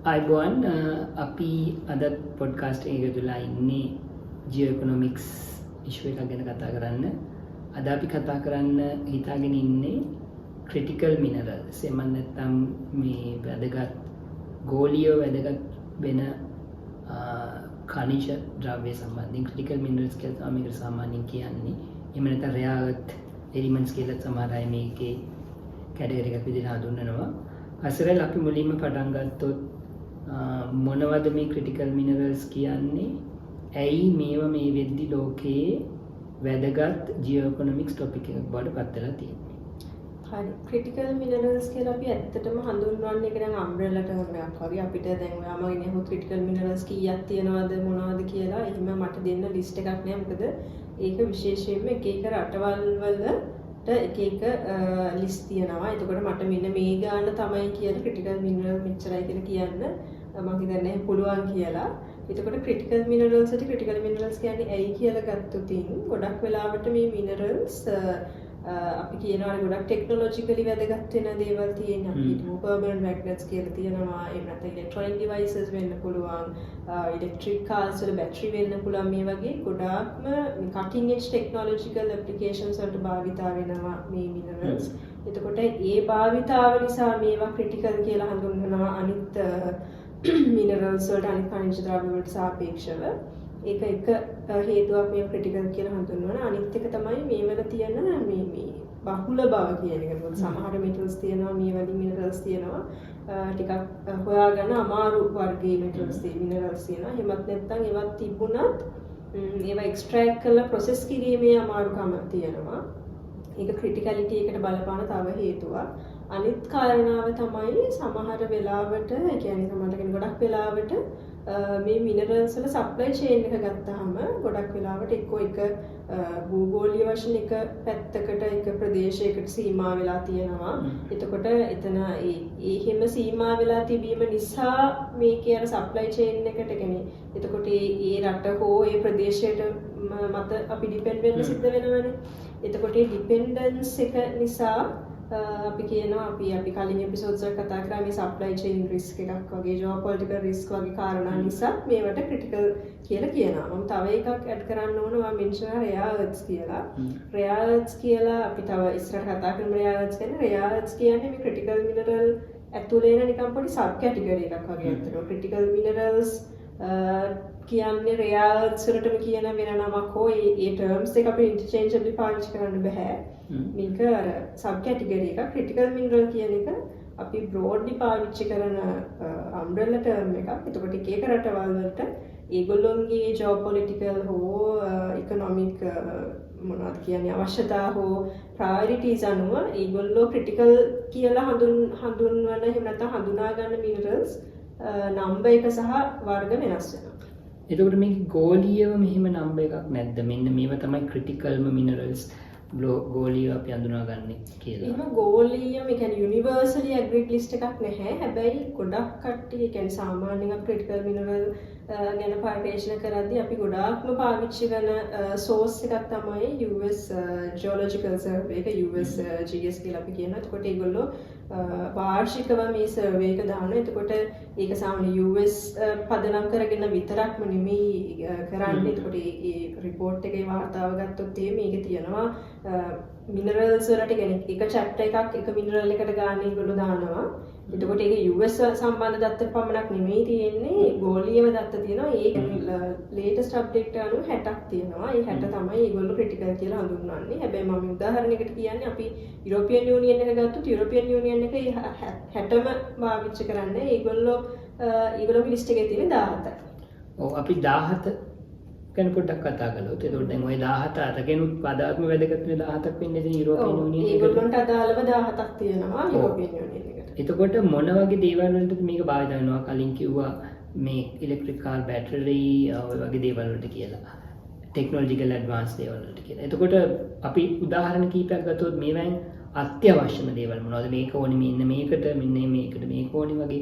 අයිබෝන් අපි අදත් පොඩ්කාස්ට් එක තුලා ඉන්නේ ජියෝ ඉකොනොමික්ස් ඉෂුව එකක් ගැන කතා කරන්න. අද අපි කතා කරන්න හිතාගෙන ඉන්නේ ක්‍රිටිකල් මිනරල්ස්. එමන් නැත්නම් මේ වැදගත් ගෝලීය වැදගත් වෙන ඛනිජ ද්‍රව්‍ය සම්බන්ධයෙන් ක්‍රිටිකල් මිනරල්ස් කියලා තමයි මේකට සාමාන්‍යයෙන් කියන්නේ. එහෙම නැත්නම් රෙයාර් අර්ත් එලිමන්ට්ස් කියලා සමහර අය මේකේ කැටගරි එකක් විදිහට හඳුන්වනවා. අසරල් අපි මුලින්ම පටන් ගත්තොත් මොනවද මේ ක්‍රිටිකල් මිනරල්ස් කියන්නේ? ඇයි මේවා මේ වෙද්දි ලෝකයේ වැදගත් ජියෝ ඉකොනොමික්ස් ටොපික් එකක් බවට පත් වෙලා තියෙන්නේ? හරි. ක්‍රිටිකල් මිනරල්ස් කියලා අපි ඇත්තටම හඳුන්වන්නේ ඒක දැන් අම්බ්‍රෙලා ටර්ම් එකක් වගේ. අපිට දැන් ඔයාම ඉන්නේ ක්‍රිටිකල් මිනරල්ස් කීයක් තියෙනවද මොනවද කියලා එහෙම මට දෙන්න ලිස්ට් එකක් නෑ. මොකද ඒක විශේෂයෙන්ම එක එක රටවල් වලට එක එක ලිස්ට් තියෙනවා. එතකොට මට මෙන්න මේ ගාන තමයි කියලා ක්‍රිටිකල් මිනරල් මෙච්චරයි කියලා කියන්න මම හිතන්නේ පුළුවන් කියලා. එතකොට ක්‍රිටිකල් මිනරල්ස් ඇති ක්‍රිටිකල් මිනරල්ස් කියන්නේ ඇයි කියලා ගත්තොත් ගොඩක් වෙලාවට මේ මිනරල්ස් අපි කියනවා ගොඩක් ටෙක්නොලොජිකලි වැදගත් වෙන දේවල් තියෙනවා. අපි හිතමු පර්මනන්ට් මැග්නට්ස් කියලා තියෙනවා. එහෙම නැත්නම් ඉලෙක්ට්‍රොනික ඩිවයිසස් වෙන්න පුළුවන්. ඉලෙක්ට්‍රික් කාර්ස් වල බැටරි වෙන්න පුළුවන්. මේ වගේ ගොඩාක්ම කටින් එජ් ටෙක්නොලොජිකල් ඇප්ලිකේෂන්ස් වලට භාවිතා වෙනවා මේ මිනරල්ස්. එතකොට ඒ භාවිතාව නිසා මේවා ක්‍රිටිකල් කියලා හඳුන්වනවා අනිත් මිනරල්ස් වලට අනිත් ඛනිජ ද්‍රව්‍ය වලට සාපේක්ෂව. ඒක එක හේතුවක් මේ ක්‍රිටිකල් කියලා හඳුන්වන. අනිත් එක තමයි මේ වල තියෙන මේ බහුල බව කියන එක. මොකද සමහර මෙටල්ස් තියෙනවා මේ වගේ මිනරල්ස් තියෙනවා ටිකක් හොයාගන්න අමාරු වර්ගයේ මෙටල්ස් මිනරල්ස් තියෙනවා. එහෙමත් නැත්නම් ඒවත් තිබුණත් ඒවා එක්ස්ට්‍රැක්ට් කරලා ප්‍රොසෙස් කිරීමේ අමාරුකම තියෙනවා. ඒක ක්‍රිටිකැලිටි එකට බලපාන තව හේතුවක්. අනිත් කාරණාව තමයි සමහර වෙලාවට ඒ කියන්නේ සමහර කෙනෙක් ගොඩක් වෙලාවට මේ මිනරල්ස් වල සප්ලයි චේන් එක ගත්තාම ගොඩක් වෙලාවට එක්කෝ එක භූගෝලීය වශයෙන් එක පැත්තකට එක ප්‍රදේශයකට සීමා වෙලා තියෙනවා. එතකොට එතන ඒ හැම සීමා වෙලා තිබීම නිසා මේකේ අර සප්ලයි චේන් එකට කියන්නේ එතකොට ඒ රට හෝ ඒ ප්‍රදේශයට මත අපි ඩිපෙන්ඩ් වෙන්න සිද්ධ වෙනවනේ. එතකොට ඒ ඩිපෙන්ඩන්ස් එක නිසා අපි කියනවා අපි කලින් එපිසෝඩ්ස් වල කතා කරා මේ සප්ලයි චේන් රිස්ක් එකක් වගේ ජියෝපොලිටිකල් රිස්ක් වගේ කාරණා නිසා මේවට ක්‍රිටිකල් කියලා කියනවා. මම තව එකක් ඇඩ් කරන්න ඕන මම මෙන්ෂන් කරා රෙයාර් අර්ත්ස් කියලා. රෙයාර් අර්ත්ස් කියලා අපි තව ඉස්සරහට කතා කරමු. රෙයාර් අර්ත්ස් කියන්නේ මේ ක්‍රිටිකල් මිනරල් ඇතුළේ එන නිකන් පොඩි සබ් කැටගරි එකක් වගේ අතට. ක්‍රිටිකල් මිනරල්ස් කියන්නේ රෙයාර් අර්ත්ස් වලටම කියන වෙන නමක් හෝ ඒ ටර්ම්ස් දෙක අපිට ඉන්ටර්චේන්ජබ්ලි පාවිච්චි කරන්න බෑ. මේක අර සබ් කැටගරි එකක්. ක්‍රිටිකල් මිනරල් කියන එක අපි බ්‍රෝඩ්ලි පාවිච්චි කරන අම්බ්‍රෙලා ටර්ම් එකක්. එතකොට එක එක රටවල් වලට ඒගොල්ලොන්ගේ ජියෝපොලිටිකල් හෝ ඉකොනොමික් මොනවද කියන්නේ අවශ්‍යතා හෝ ප්‍රයොරිටිස් අනුව ඒගොල්ලෝ ක්‍රිටිකල් කියලා හඳුන්වන එහෙම නැත්නම් හඳුනා ගන්න මිනරල්ස් නම්බර් එක සහ වර්ග වෙනස් වෙනවා. එතකොට මේක ගෝලීයව මෙහෙම නම්බර් එකක් නැද්ද? මෙන්න මේවා තමයි ක්‍රිටිකල්ම මිනරල්ස් ගෝලීය අපි හඳුනාගන්නේ කියලා. එහෙම ගෝලීය මේ කියන්නේ යුනිවර්සලි ඇග්‍රීඩ් ලිස්ට් එකක් නැහැ. හැබැයි ගොඩක් කට්ටිය කියන්නේ සාමාන්‍යයෙන් ක්‍රිටිකල් මිනරල් ගැන පරිශීලනය කරද්දී අපි ගොඩාක්ම පාවිච්චි කරන සෝස් එකක් තමයි US Geological Survey එක USGS කියලා අපි කියනවා. එතකොට ඒගොල්ලෝ වාර්ෂිකව මේ සර්වේ එක දානවා. එතකොට ඒක සාමාන්‍ය US පදනම් කරගෙන විතරක්ම නෙමෙයි කරන්නේ. එතකොට මේ report එකේ වාර්තාව ගත්තොත් මේකේ තියෙනවා මිනරල්ස් වලට කියන්නේ එක chapter එකක් එක මිනරල් එකට ගන්න ඒගොල්ලෝ දානවා. එතකොට ඒක US සම්බන්ධ දත්ත පමණක් නෙමෙයි තියෙන්නේ ගෝලීයව දත්ත තියෙනවා. ඒ latest update අනුව 60ක් තියෙනවා. ඒ 60 තමයි ඒගොල්ලෝ critical කියලා හඳුන්වන්නේ. හැබැයි මම උදාහරණයකට කියන්නේ අපි යුරෝපියන් යූනියන් එක ගත්තොත් යුරෝපියන් යූනියන් එක 60ම පාවිච්චි කරන්නේ. ඒගොල්ලෝගේ ලිස්ට් එකේ තියෙන 17යි. ඔව් අපි 17 ගැන පොඩ්ඩක් කතා කළොත් එතකොට දැන් ওই 17 අතගෙනුත් පදාත්ම වැදගත් වෙන 17ක් වෙන්නේ ඉතින් යුරෝපියන් යූනියන් එකට. ඒගොල්ලන්ට අදාළව 17ක් තියෙනවා යුරෝපියන් යූනියන් එකට. එතකොට මොන වගේ දේවල් වලටද මේක භාවිත වෙනවා? කලින් කිව්වා මේ ඉලෙක්ට්‍රික් කාර් බැටරි ඔය වගේ දේවල් වලට කියලා. ටෙක්නොලොජිකල් ඇඩ්වාන්ස් දේවල් වලට කියලා. එතකොට අපි උදාහරණ කීපයක් ගත්තොත් මේවෙන් අත්‍යවශ්‍යම දේවල් මොනවද? මේක ඕනේ මෙන්න මේකට මේක ඕනේ වගේ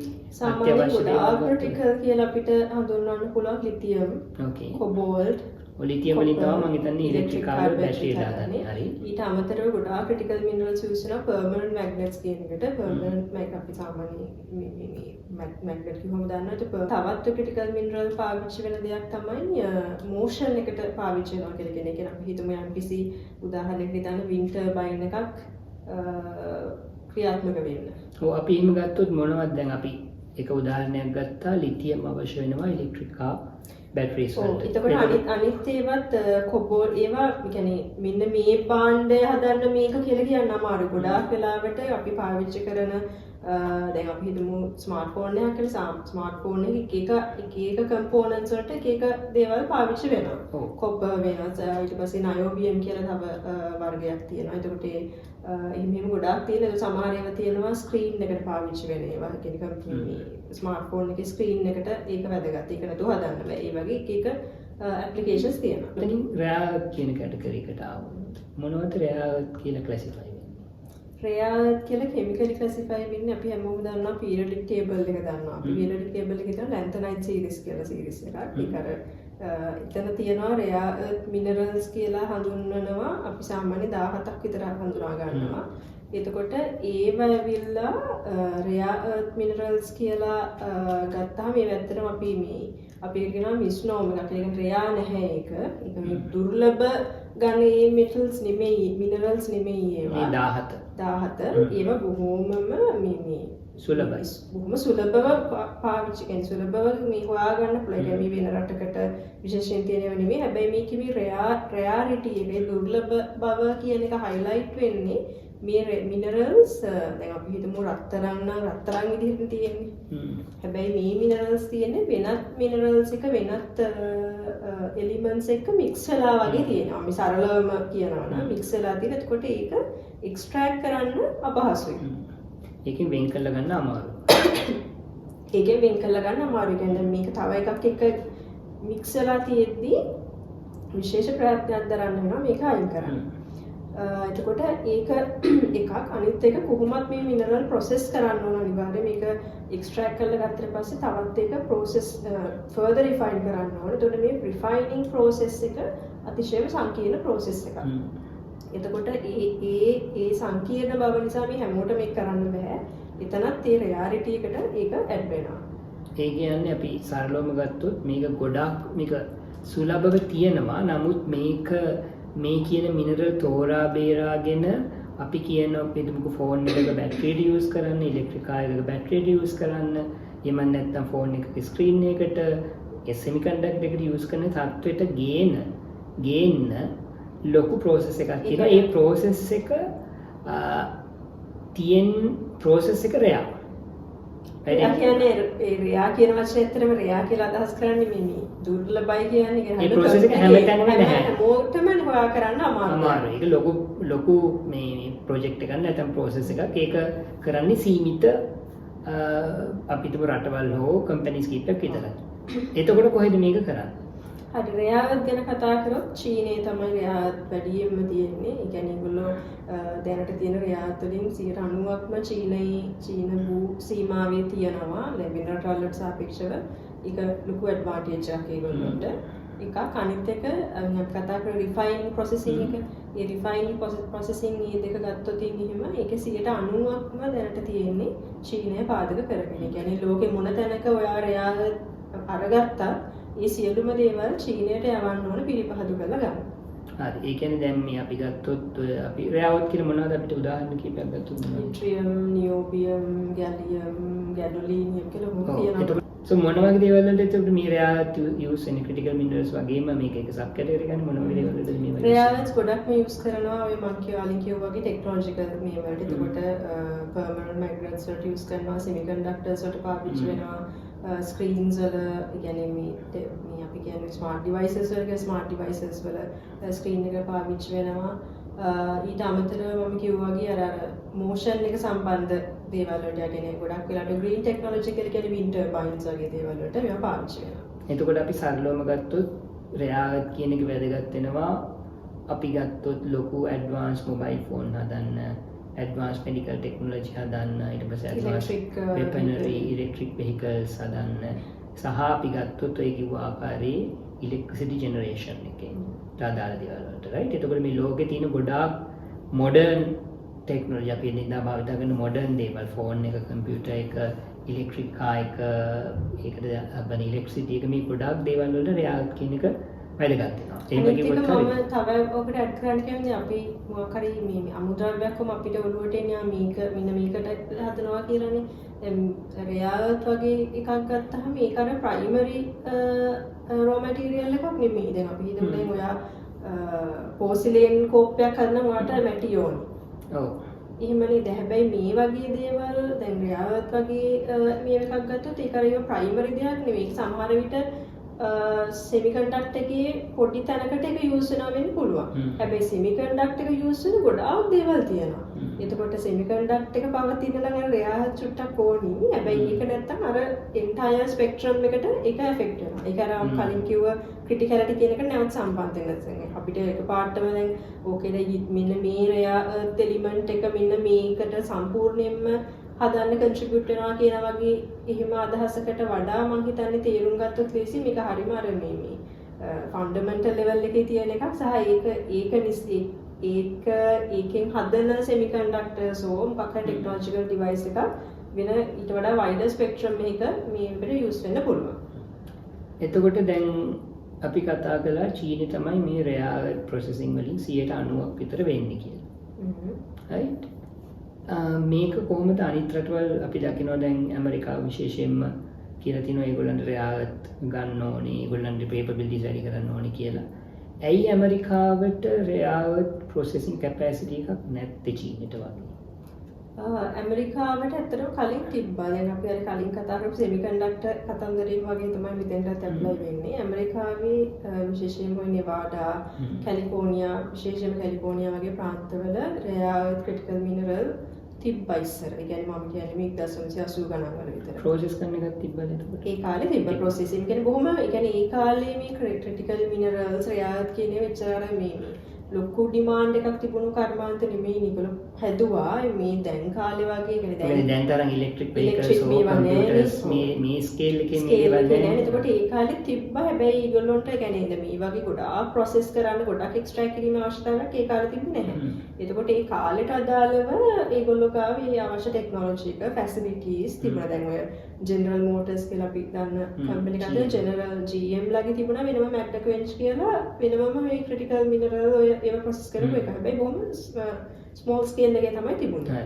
අත්‍යවශ්‍ය දේවල් ක්‍රිටිකල් කියලා අපිට හඳුන්වන්න පුළුවන් ලිතියම්, ඕකේ, කොබෝල්ට්, ඔය ලිතියම් වලින් තමයි මම හිතන්නේ ඉලෙක්ට්‍රික් කාර් බැටරි දාන්නේ. හරි. ඊට අමතරව ගොඩාක් ක්‍රිටිකල් මිනරල්ස් යූස් කරනවා පර්මනන්ට් මැග්නට්ස් කියන එකට. පර්මනන්ට් මැග් අපි සාමාන්‍ය මේ මැග්නට් කිව්වම දන්නවා. තවත් ක්‍රිටිකල් මිනරල් පාවිච්චි වෙන දෙයක් තමයි මෝෂන් එකට පාවිච්චි වෙනවා කියලා කියන එක. අපි හිතමු යම්කිසි උදාහරණයක් හිතන්න වින්ඩ් ටර්බයින් එකක් ක්‍රියාත්මක වෙන්න. ඔව් අපි එහෙම ගත්තොත් මොනවද දැන් අපි එක උදාහරණයක් ගත්තා ලිතියම් අවශ්‍ය වෙනවා ඉලෙක්ට්‍රික් කාර් බැටරිස් වලට. එතකොට අනිත් ඒවත් කොබෝල් ඒවා කියන්නේ මෙන්න මේ භාණ්ඩය හදන්න මේක කියලා කියන්න අමාරුයි. ගොඩාක් වෙලාවට අපි පාවිච්චි කරන දැන් අපි හිතමු ස්මාර්ට්ෆෝන් එකක් කියලා ස්මාර්ට්ෆෝන් එකේ එක කම්පෝනන්ට්ස් වලට එක දේවල් පාවිච්චි වෙනවා. කොබර් වෙනවා. ඊට පස්සේ නයෝබියම් කියලා තව වර්ගයක් තියෙනවා. එතකොට එහෙම ගොඩාක් තියෙනවා. සමහර ඒවා තියෙනවා ස්ක්‍රීන් එකට පාවිච්චි වෙන ඒවා. කියන්නේ ස්මාර්ට්ෆෝන් එකේ ස්ක්‍රීන් එකට ඒක වැදගත්. ඒක නේද හදන්න බෑ. ඒ වගේ එක ඇප්ලිකේෂන්ස් තියෙනවා. එතනින් රෙයාර් කියන කැටගරි එකට ආවොත් මොනවද රෙයාර් කියලා ක්ලාසිෆයි වෙන්නේ? රෙයාර් කියලා කෙමිකලි ක්ලාසිෆයි වෙන්නේ අපි හැමෝම දන්නවා පීරියඩික් ටේබල් එක දන්නවා. අපි පීරියඩික් ටේබල් එකේ තියෙන ලැන්තනයිට් සීරීස් කියලා සීරීස් එකක්. ඒක අර එතන තියෙනවා රෙයාර් අර්ත් මිනරල්ස් කියලා හඳුන්වනවා. අපි සාමාන්‍ය 17ක් විතර හඳුනා ගන්නවා. එතකොට ඒව ඇවිල්ලා රෙයාර් අර්ත් මිනරල්ස් කියලා ගත්තාම මේ ඇත්තටම අපි කියනවා මිස්නෝම එකක්. ඒ කියන්නේ රෙයාර් නැහැ ඒක. ඒක මේ දුර්ලභ ගණයේ මෙටල්ස් නෙමෙයි මිනරල්ස් නෙමෙයි ඒවා. 17 ඒවා බොහොමම මේ සුලභයි. බොහොම සුලභව පාවිච්චි කරන සුලභව මේ හොයාගන්න පුළුවන්. මේ වෙන රටකට විශේෂයෙන් තියෙනව නෙමෙයි. හැබැයි මේ කිවි රෙයාරිටි එකේ දුර්ලභ බව කියන එක හයිලයිට් වෙන්නේ මේ මිනරල්ස් දැන් අපි හිතමු රත්තරන් නම් රත්තරන් විදිහට තියෙන්නේ. හැබැයි මේ මිනරල්ස් තියෙන්නේ වෙනත් මිනරල්ස් එක වෙනත් එලිමන්ට්ස් එක්ක මික්ස් වෙලා වගේ තියෙනවා. අපි සරලවම කියනවා නම් මික්ස් වෙලා තියෙන. එතකොට ඒක එක්ස්ට්‍රැක්ට් කරන්න අපහසුයි. ඒකෙන් වෙන් කරලා ගන්න අමාරුයි. ඒකෙන් වෙන් කරලා ගන්න අමාරුයි. කියන්නේ මේක තව එකක් එක්ක මික්ස් වෙලා තියෙද්දි විශේෂ ප්‍රයත්නයක් දරන්න වෙනවා මේක අයින් කරන්න. එතකොට ඒක එකක් අනිත් එක කොහොමත් මේ මිනරල් ප්‍රොසෙස් කරන්න ඕන අනිවාර්යයෙන් මේක එක්ස්ට්‍රැක්ට් කරලා ගත්තට පස්සේ තවත් එක ප්‍රොසෙස් ෆර්දර් රිෆයින් කරන්න ඕන. එතකොට මේ රිෆයිනින් ප්‍රොසෙස් එක අතිශයම සංකීර්ණ ප්‍රොසෙස් එකක්. එතකොට ඒ සංකීර්ණ බව නිසා මේ හැමෝටම මේක කරන්න බෑ. එතනත් ඒ රෙයාරිටි එකට ඒක ඇඩ් වෙනවා. ඒ කියන්නේ අපි සරලවම ගත්තොත් මේක ගොඩාක් මේක සුලභව තියෙනවා. නමුත් මේක මේ කියන මිනරල් තෝරා බේරාගෙන අපි කියනවා පිටුමක ෆෝන් එකක බැටරියට යූස් කරන්න, ඉලෙක්ට්‍රික් කාර් එකක බැටරියට යූස් කරන්න, එහෙම නැත්නම් ෆෝන් එකක ස්ක්‍රීන් එකට සෙමිකන්ඩක්ටර් එකට යූස් කරන තත්ත්වයට ගේන්න ලොකු ප්‍රොසෙස් එකක් තියෙනවා. ඒ ප්‍රොසෙස් එක ප්‍රොසෙස් එක රෙයාර්. ඒ කියන්නේ රෙයාර් කියන වචනේ ඇත්තටම රෙයාර් කියලා අදහස් කරන්නේ මේ දුර්ලභයි කියන්නේ. ඒ ප්‍රොසෙස් එක හැමතැනම නැහැ. හැමෝටම හොයා කරන්න අමාරුයි. ඒක ලොකු මේ ප්‍රොජෙක්ට් එකක් නැත්නම් ප්‍රොසෙස් එකක්. ඒක කරන්නේ සීමිත අපිටම රටවල් හෝ කම්පැනිස් කීපයක් විතරයි. එතකොට කොහෙද මේක කරන්නේ? හරි රෙයාර් ගැන කතා කරොත් චීනයේ තමයි රෙයාර් වැඩියෙන්ම තියෙන්නේ. ඒ කියන්නේ ඒගොල්ලෝ දැනට තියෙන රෙයාර් වලින් 90%ක්ම චීන භූ සීමාවේ තියෙනවා. වෙන රටවල් වලට සාපේක්ෂව ඒක ලොකු ඇඩ්වාන්ටේජ් එකක් ඒගොල්ලන්ට. එකක් අනිත් එක අපි කතා කරන රිෆයිනින් ප්‍රොසෙසින් එක. ඒ රිෆයිනින් ප්‍රොසෙසින් මේ දෙක ගත්තොත් එහෙම ඒකේ 90%ක්ම දැනට තියෙන්නේ චීනය පාදක කරගෙන. ඒ කියන්නේ ලෝකේ මොන තැනක ඔයා රෙයාර් අරගත්තා ඒ සියලුම දේවල් චීනයට යවන්න ඕන පිළිපහදු කරලා ගන්න. හරි. ඒ කියන්නේ දැන් මේ අපි ගත්තොත් අපි රෙයාවත් කියලා මොනවද අපිට උදාහරණ කිහිපයක් ගත්තොත් ට්‍රියම්, නියෝබියම්, ගැලියම්, ගැඩොලීනියම් කියලා මොකක්ද තියෙනවා. So මොන වගේ දේවල් වලද එතකොට මේ රෙයාත් යූස් වෙන ක්‍රිටිකල් මිනරල්ස් වගේම මේක එක සබ් කැටගරි එකක් මොන වගේ දේවල් වලද මේ වගේ රෙයාස් ගොඩක්ම යූස් කරනවා ඔය මම කියවා වගේ ටෙක්නොලොජිකල් මේ වලට. එතකොට පර්මනන්ට් මැග්නට්ස් වලට යූස් කරනවා, සෙමිකන්ඩක්ටර්ස් වලට පාවිච්චි වෙනවා, ස්ක්‍රීන්ස් වල කියන්නේ මේ අපි කියන්නේ ස්මාර්ට් ඩිවයිසස් වල වල ස්ක්‍රීන් එක පාවිච්චි වෙනවා. ඊට අමතරව මම කිව්වා වගේ අර මෝෂන් එක සම්බන්ධ දේවල් වලට යන්නේ ගොඩක් වෙලාවට ග්‍රීන් ටෙක්නොලොජි කියලා කියන්නේ වින්ඩ් ටර්බයින්ස් වගේ දේවල් වලට මේවා පාවිච්චි වෙනවා. එතකොට අපි සරලවම ගත්තොත් රෙයාර් කියන එක වැදගත් වෙනවා. අපි ගත්තොත් ලොකු ඇඩ්වාන්ස් මොබයිල් ෆෝන් හදන්න, ඇඩ්වාන්ස් මෙඩිකල් ටෙක්නොලොජි හදන්න, ඊට පස්සේ ඇඩ්වාන්ස් වෙපනරි ඉලෙක්ට්‍රික් වෙහිකල්ස් හදන්න, සහ අපි ගත්තොත් ඔය කිව්ව ආකාරයේ ඉලෙක්ට්‍රිසිටි ජෙනරේෂන් එකේ අදාළ දේවල් වලට රයිට්. එතකොට මේ ලෝකේ තියෙන ගොඩාක් මොඩර්න් ටෙක්නොලොජි අපි එදිනෙදා භාවිත කරන මොඩර්න් දේවල් ෆෝන් එක කම්පියුටර් එක ඉලෙක්ට්‍රික් කාර් එක ඒකට අපේ ඉලෙක්ට්‍රිසිටි එක මේ ගොඩාක් දේවල් වලට රෙයාලිටි කියන එක වැදගත් වෙනවා. ඒ වගේ මම කොට තව ඔකට ඇඩ් කරන්න කියන්නේ අපි මොකක් හරි මේ අමුද්‍රව්‍යයක් කොම අපිට ඔළුවට එන්නේ මේක මෙන්න මේකට හදනවා කියලානේ. දැන් රෙයාලිටි වගේ එකක් ගත්තාම ඒක අර ප්‍රයිමරි රෝ මැටීරියල් එකක් නෙමෙයි. දැන් අපි හිතමු දැන් ඔයා පෝසිලේන් කෝප්පයක් හදන්න ඔයාට මැටි ඕනේ. ඔව්. එහෙමනේ. හැබැයි මේ වගේ දේවල් දැන් රෙයාලිටි වගේ මේ එකක් ගත්තොත් ඒක අර ප්‍රයිමරි දෙයක් නෙවෙයි. සමහර විට සෙමිකන්ඩක්ටර් එකේ පොඩි තැනකට ඒක යූස් වෙනවා වෙන්න පුළුවන්. හැබැයි සෙමිකන්ඩක්ටර් එක යූස් වෙන ගොඩාක් දේවල් තියෙනවා. එතකොට සෙමිකන්ඩක්ටර් එක පවතින නම් අර රෙයාලිටි චුට්ටක් ඕනි. හැබැයි ඒක නැත්තම් අර එන්ටයර් ස්පෙක්ට්‍රම් එකට ඒක ඇෆෙක්ට් වෙනවා. ඒක අර කලින් කිව්ව ක්‍රිටිකැලිටි කියන එක නැවත සම්බන්ධ වෙනවා. අපිට එකපාරටම දැන් ඕකේ දැන් මෙන්න මේ රෙයාලිටි එලිමන්ට් එක මෙන්න මේකට සම්පූර්ණයෙන්ම හදන්න කන්ට්‍රිබියුට් වෙනවා කියන වගේ එහෙම අදහසකට වඩා මම හිතන්නේ තේරුම් ගත්තොත් ලේසි මේක හරිම අර මේ ෆන්ඩමෙන්ටල් ලෙවල් එකේ තියෙන එකක් සහ ඒකෙන් හදන සෙමිකන්ඩක්ටර්ස් ඕ මොකක් හරි ටෙක්නොලොජිකල් ඩිවයිස් එකක් වෙන ඊට වඩා වයිඩර් ස්පෙක්ට්‍රම් එකක මේකට යූස් වෙන්න පුළුවන්. එතකොට දැන් අපි කතා කළා චීනේ තමයි මේ රෙයාලිටි ප්‍රොසෙසින් වලින් 90% විතර වෙන්නේ කියලා. රයිට්. මේක කොහොමද අනිත් රටවල් අපි දකිනවා දැන් ඇමරිකාව විශේෂයෙන්ම කියලා තිනවා ඒගොල්ලන්ට රෙයාලිටි ගන්න ඕනේ ඒගොල්ලන්ට කේපබිලිටිස් වැඩි කරන්න ඕනේ කියලා. ඇයි ඇමරිකාවට රෙයාලිටි ප්‍රොසෙසින් කැපැසිටි එකක් නැත්තේ චීනෙට වගේ? ඇමරිකාවට ඇත්තටම කලින් තිබ්බා. දැන් අපි අර කලින් කතා කරපු සෙමිකන්ඩක්ටර් කතන්දරේ වගේ තමයි මෙතෙන්ටත් ඇප්ලයි වෙන්නේ. ඇමරිකාවේ විශේෂයෙන්ම නෙවාඩා, කැලිෆෝනියා, විශේෂයෙන්ම කැලිෆෝනියා වගේ ප්‍රාන්තවල රෙයාලිටි ක්‍රිටිකල් මිනරල් තිබ්බා ඉස්සර. ඒ කියන්නේ මම කියන්නේ මේ 1980 ගණන් වල විතර. ප්‍රොසෙස් කරන එකක් තිබ්බද එතකොට? ඒ කාලේ තිබ්බ ප්‍රොසෙසින් කියන්නේ බොහොම ඒ කියන්නේ ඒ කාලේ මේ ක්‍රිටිකල් මිනරල්ස් රෙයාලිටි කියන්නේ වෙච්චාර මේ ලොකු ඩිමාන්ඩ් එකක් තිබුණු කර්මාන්ත නෙමෙයි නිකලු හැදුවා මේ දැන් කාලේ වගේ කියන්නේ දැන් තරම් ඉලෙක්ට්‍රික් වෙහිකල්ස් කම්පියුටර්ස් මේ ස්කේල් එකේ මේවල් නෑ. එතකොට ඒ කාලේ තිබ්බා. හැබැයි ඒගොල්ලොන්ට කියන්නේ මේ වගේ ගොඩාක් ප්‍රොසෙස් කරන්න ගොඩාක් එක්ස්ට්‍රැක්ට් කිරීමේ අවශ්‍යතාවයක් ඒ කාලේ තිබුණේ නැහැ. එතකොට ඒ කාලෙට අදාළව ඒගොල්ලෝ ගාවේ අවශ්‍ය ටෙක්නොලොජි එක ෆැසිලිටිස් තිබුණා. දැන් ඔය ජෙනරල් මෝටර්ස් කියලා අපි දන්න කම්පැනි එකක් ජෙනරල් GM ලගේ තිබුණා වෙනම මැග්නට් වෙන්ච් කියලා වෙනමම මේ ක්‍රිටිකල් මිනරල් ඔය ඒව ප්‍රොසෙස් කරපු එක. හැබැයි බොහොම ස්මෝල් ස්කේල් එකේ තමයි තිබුණේ.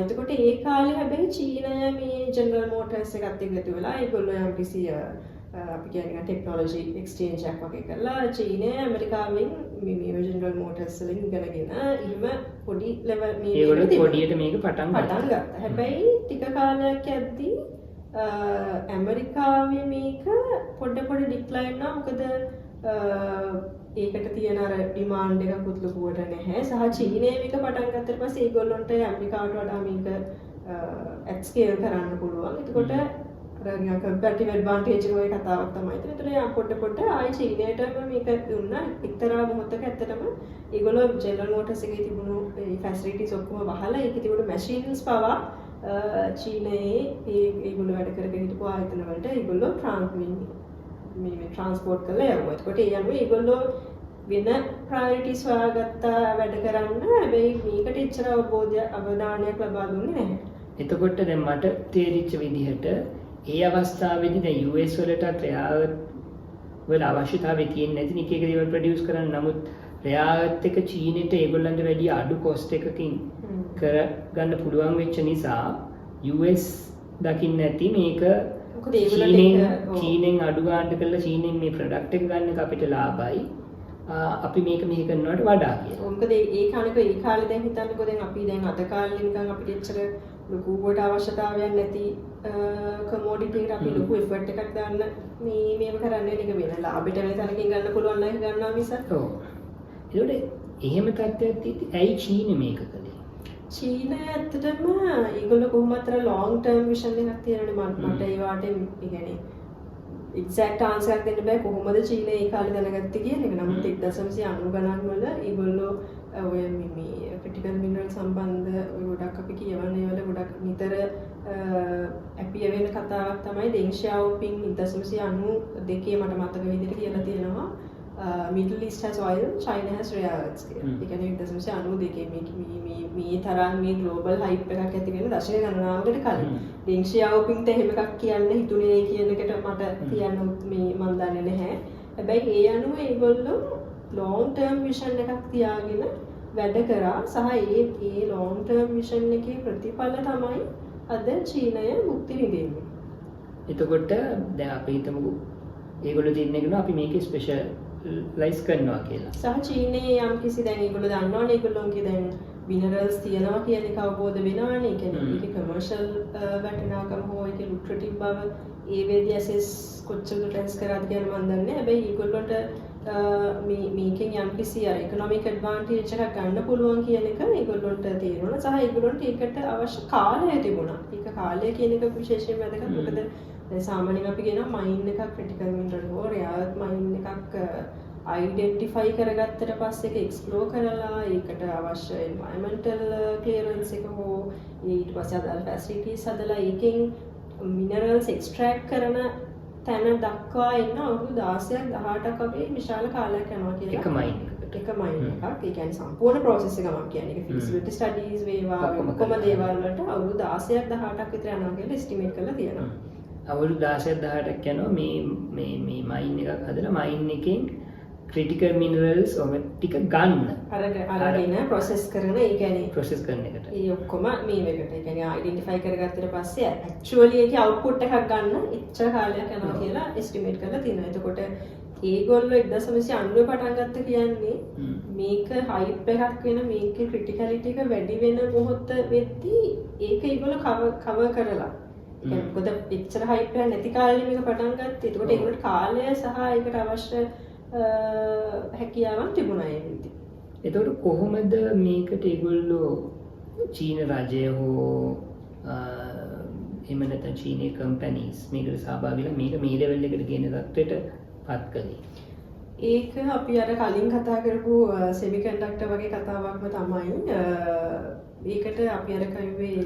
එතකොට ඒ කාලේ හැබැයි චීනය මේ ජෙනරල් මෝටර්ස් එකත් එකතු වෙලා ඒගොල්ලෝ යම් කිසි අපි කියන්නේ ටෙක්නොලොජි එක්ස්චේන්ජ් එකක් වගේ කරලා චීනය ඇමරිකාවෙන් මේ ජෙනරල් මෝටර්ස් වලින් ඉගෙනගෙන එහෙම පොඩි ලෙවල් මේ ඒගොල්ලෝ පොඩියට මේක පටන් ගත්තා. හැබැයි ටික කාලයක් යද්දී ඇමරිකාවේ මේක පොඩ ඩික්ලයින් වුණා. මොකද ඒකට තියෙන අර ඩිමාන්ඩ් එකකුත් ලොකුවට නැහැ. සහ චීනය මේක පටන් ගත්තට පස්සේ ඒගොල්ලන්ට ඇමරිකාවට වඩා මේක ඇට් ස්කේල් කරන්න පුළුවන්. එතකොට අර නිකන් කම්පැටිව් ඇඩ්වාන්ටේජ් එක වගේ කතාවක් තමයි. ඒතර පොඩ ආයි චීනයටම මේක දුන්නා. එක්තරා මොහොතක ඇත්තටම ඒගොල්ලෝ ජෙනරල් මෝටර්ස් එකේ තිබුණු ඒ ෆැසිලිටිස් ඔක්කොම වහලා ඒකේ තිබුණු මැෂින්ස් පවා චීනයේ ඒගොල්ලෝ වැඩ කරගෙන හිටපු ආයතන වලට ඒගොල්ලෝ ට්‍රාන්ස්පෝර්ට් කරලා යවුවා. එතකොට ඒ අනුව ඒගොල්ලෝ වෙන ප්‍රයොරිටිස් හොයාගත්තා වැඩ කරන්න. හැබැයි මේකට එච්චර අවධානයක් ලබා දුන්නේ නැහැ. එතකොට දැන් මට තේරිච්ච විදිහට ඒ අවස්ථාවේදී දැන් US වලටත් රෙයාලිටි වල අවශ්‍යතාවය තියෙන්නේ නැති නික එක දේවල් ප්‍රොඩියුස් කරන්න. නමුත් රෙයාලිටි එක චීනෙට ඒගොල්ලන්ට වැඩි අඩු කොස්ට් එකකින් කරගන්න පුළුවන් වෙච්ච නිසා US දකින්න ඇති මේක චීනෙන් අඩු ගන්න කරලා චීනෙන් මේ ප්‍රොඩක්ට් එක ගන්න එක අපිට ලාභයි. අපි මේක මෙහි කරනවට වඩා කියලා. මොකද ඒ කාලේ දැන් හිතන්නකෝ දැන් අපි දැන් අද කාලේ නිකන් අපිට එච්චර ලොකු කොට අවශ්‍යතාවයක් නැති කමෝඩිටි එකට අපි ලොකු එෆර්ට් එකක් දාන්න මේව කරන්නේ නික වෙන ලාභයට වෙන තැනකින් ගන්න පුළුවන් නම් ගන්නවා මිසක්. ඔව්. ඒකට එහෙම තත්ත්වයක් තියෙද්දි ඇයි චීනෙ මේක කළේ? චීනය ඇත්තටම ඒගොල්ලෝ කොහොමද අර ලොන්ග් ටර්ම් විෂන් එකක් තියෙනනේ මට ඒ වාට ඒ කියන්නේ එක්සැක්ට් ආන්සර් එකක් දෙන්න බෑ කොහොමද චීනය ඒ කාලේ දැනගත්තේ කියන එක. නමුත් 1990 ගණන් වල ඒගොල්ලෝ ඔය මේ ක්‍රිටිකල් මිනරල් සම්බන්ධ ගොඩක් අපි කියවන්නේ වල ගොඩක් නිතර ඇපිය වෙන කතාවක් තමයි දෙන් ෂාओपिंग 1992 මට මතක විදිහට කියලා තියෙනවා Middle East has oil, China has rare earths කියලා. ඒ කියන්නේ 1992 මේ තරම් මේ ග්ලෝබල් හයිප් එකක් ඇති වෙන දශක ගණනාවකට කලින් දෙන් ෂාओपिंग ට එහෙම එකක් කියන්න හිතුනේ කියන එකට මට කියන්න මේ මන් දන්නේ නැහැ. හැබැයි ඒ අනුව ඒගොල්ලෝ long term vision එකක් තියාගෙන වැඩ කරා සහ ඒ long term vision එකේ ප්‍රතිඵල තමයි අද චීනය මුක්ති විඳින්නේ. එතකොට දැන් අපි හිතමුකෝ ඒගොල්ලෝ තියන්නේ කියලා අපි මේකේ ස්පෙෂලයිස් කරනවා කියලා. සහ චීනයේ යම් කිසි දැන් ඒගොල්ලෝ දන්නවනේ ඒගොල්ලෝන්ගේ දැන් මිනරල්ස් තියනවා කියන එක අවබෝධ වෙනවනේ. ඒ කියන්නේ ඒකේ කමර්ෂල් වටිනාකම හෝ ඒකේ ලුක්‍රටිව් බව ඒ වේදී ඇසෙස් කොච්චර ටෙස් කරාද කියන මම දන්නේ නැහැ. හැබැයි ඒගොල්ලන්ට මේකෙන් යම්කිසි අර ඉකොනොමික් ඇඩ්වාන්ටේජ් එකක් ගන්න පුළුවන් කියන එක ඒගොල්ලොන්ට තේරෙනවා. සහ ඒගොල්ලොන්ට ඒකට අවශ්‍ය කාලය තිබුණා. ඒක කාලය කියන එක විශේෂයෙන්ම වැදගත්. මොකද දැන් සාමාන්‍යයෙන් අපි කියනවා මයින් එකක් ක්‍රිටිකල් මිනරල් හෝ රෙයාර් මයින් එකක් අයිඩෙන්ටිෆයි කරගත්තට පස්සේ ඒක එක්ස්ප්ලෝර් කරලා ඒකට අවශ්‍ය එන්වයරන්මන්ටල් ක්ලියරන්ස් එක හෝ ඊට පස්සේ අදාළ ෆැසිලිටිස් හදලා ඒකෙන් මිනරල්ස් එක්ස්ට්‍රැක්ට් කරන තැන දක්වා එන්න අවුරුදු 16ක් 18ක් වගේ විශාල කාලයක් යනවා කියලා. එක මයින් එකක්. ඒ කියන්නේ සම්පූර්ණ process එක මම කියන්නේ. ඒක feasibility studies වේවා ඔක්කොම දේවල් වලට අවුරුදු 16ක් 18ක් විතර යනවා කියලා estimate කරලා තියෙනවා. අවුරුදු 16ක් 18ක් යනවා මේ මයින් එකක් හදලා මයින් එකෙන් ක්‍රිටිකල් මිනරල්ස් ටික ගන්න. අරගෙන process කරන ඒ කියන්නේ process කරන එකට. ඒ ඔක්කොම මේ වෙකට. ඒ කියන්නේ identify කරගත්තට පස්සේ actually ඒකේ output එකක් ගන්න එච්චර කාලයක් යනවා කියලා estimate කරලා තියෙනවා. එතකොට ඒගොල්ලෝ 1990 පටන් ගත්ත කියන්නේ මේක hype එකක් වෙන මේකේ criticality එක වැඩි වෙන මොහොත වෙද්දී ඒක ඒගොල්ලෝ cover කරලා. ඒ කියන්නේ මොකද එච්චර hype එක නැති කාලේ මේක පටන් ගත්තේ. එතකොට ඒකට කාලය සහ ඒකට අවශ්‍ය හැකියාවක් තිබුණා ඒ විදිහට. එතකොට කොහොමද මේකට ඒගොල්ලෝ චීන රජය හෝ එහෙම නැත්නම් චීනීය කම්පැනිස් මේකට සහභාගී වෙලා මේක මේ ලෙවල් එකට ගෙන තත්ත්වයට පත් කළේ? ඒක අපි අර කලින් කතා කරපු සෙමිකන්ඩක්ටර් වගේ කතාවක්ම තමයි. ඒකට අපි අර කිව්වේ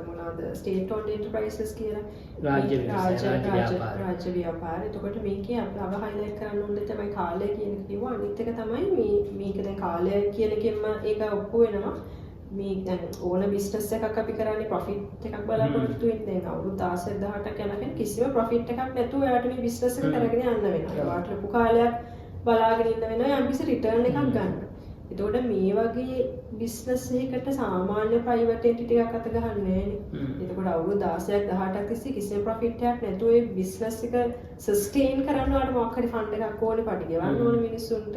මොනවද ස්ටේට් ඕන්ඩ් එන්ටර්ප්‍රයිසස් කියලා. රාජ්‍ය ව්‍යාපාර. එතකොට මේකේ අපව හයිලයිට් කරන්න ඕනේ තමයි කාලය කියන එක කිව්වා. අනිත් එක තමයි මේක දැන් කාලය කියන එකෙන්ම ඒක ඔප්පු වෙනවා. මේ දැන් ඕන බිස්නස් එකක් අපි කරන්නේ ප්‍රොෆිට් එකක් බලාපොරොත්තු වෙන්නේ. දැන් අවුරුදු 16 18ක් යනකම් කිසිම ප්‍රොෆිට් එකක් නැතුව එයාට මේ බිස්නස් එක කරගෙන යන්න වෙනවා. ඒවට ලොකු කාලයක් බලාගෙන ඉන්න වෙනවා යම්කිසි රිටර්න් එකක් ගන්න. එතකොට මේ වගේ බිස්නස් එකකට සාමාන්‍ය ප්‍රයිවට් එන්ටිටි එකක් අත ගහන්නේ නැහැ. එතකොට අවුරුදු 16ක් 18ක් තිස්සේ කිසිම ප්‍රොෆිට් එකක් නැතුව ඒ බිස්නස් එක සස්ටේන් කරන්න වාට මොකක් හරි ෆන්ඩ් එකක් ඕනේ පටි ගෙවන්න ඕනේ මිනිස්සුන්ට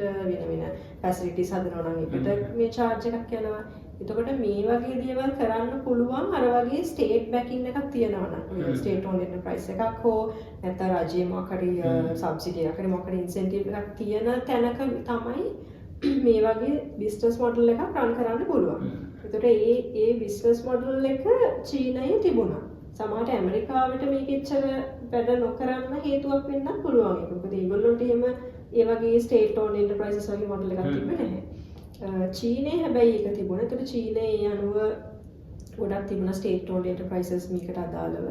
වෙන ෆැසිලිටිස් හදනවා නම් ඒකට මේ charge එකක් යනවා. එතකොට මේ වගේ දේවල් කරන්න පුළුවන් අර වගේ ස්ටේට් බැකින් එකක් තියෙනවා නම් ස්ටේට් ඕන්ඩ් එන්ටර්ප්‍රයිස් එකක් හෝ නැත්නම් රජයේ මොකක් හරි සබ්සිඩි එකක් හරි මොකක් හරි ඉන්සෙන්ටිව් එකක් තියෙන තැනක තමයි මේ වගේ බිස්නස් මොඩල් එකක් රන් කරන්න පුළුවන්. එතකොට ඒ බිස්නස් මොඩල් එක චීනයේ තිබුණා. සමහරට ඇමරිකාවට මේක එච්චර වැඩ නොකරන්න හේතුවක් වෙන්නත් පුළුවන්. ඒක මොකද ඒගොල්ලොන්ට එහෙම ඒ වගේ ස්ටේට් ඕන්ඩ් එන්ටර්ප්‍රයිසස් වගේ මොඩල් එකක් තිබ්බේ නැහැ. චීනයේ හැබැයි ඒක තිබුණා. ඒතකොට චීනයේ අනුව ගොඩක් තිබුණා ස්ටේට් ඕන්ඩ් එන්ටර්ප්‍රයිසස් මේකට අදාළව.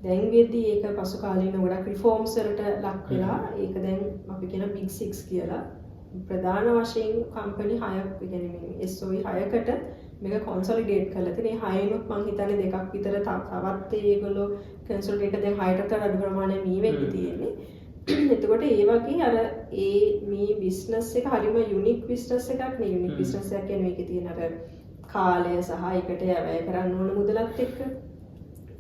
දැන් වෙද්දී ඒක පසු කාලීන ගොඩක් රිෆෝම්ස් වලට ලක් වෙලා ඒක දැන් අපි කියන බිග් 6 කියලා ප්‍රධාන වශයෙන් කම්පැනි 6ක් කියන්නේ මේ SOE 6කට මේක කොන්සොලිඩේට් කරලා තියෙන. මේ 6නුත් මම හිතන්නේ දෙකක් විතර තවත් ඒගොල්ලෝ කන්සොලිඩේට් දැන් 6ට අඩු ප්‍රමාණයක් මේ වෙද්දී තියෙන්නේ. එතකොට ඒ වගේ අර මේ බිස්නස් එක හරිම යුනික් බිස්නස් එකක් නේ. යුනික් බිස්නස් එකක් කියන්නේ මේකේ තියෙන අර කාලය සහ ඒකට වැය කරන්න ඕන මුදලත් එක්ක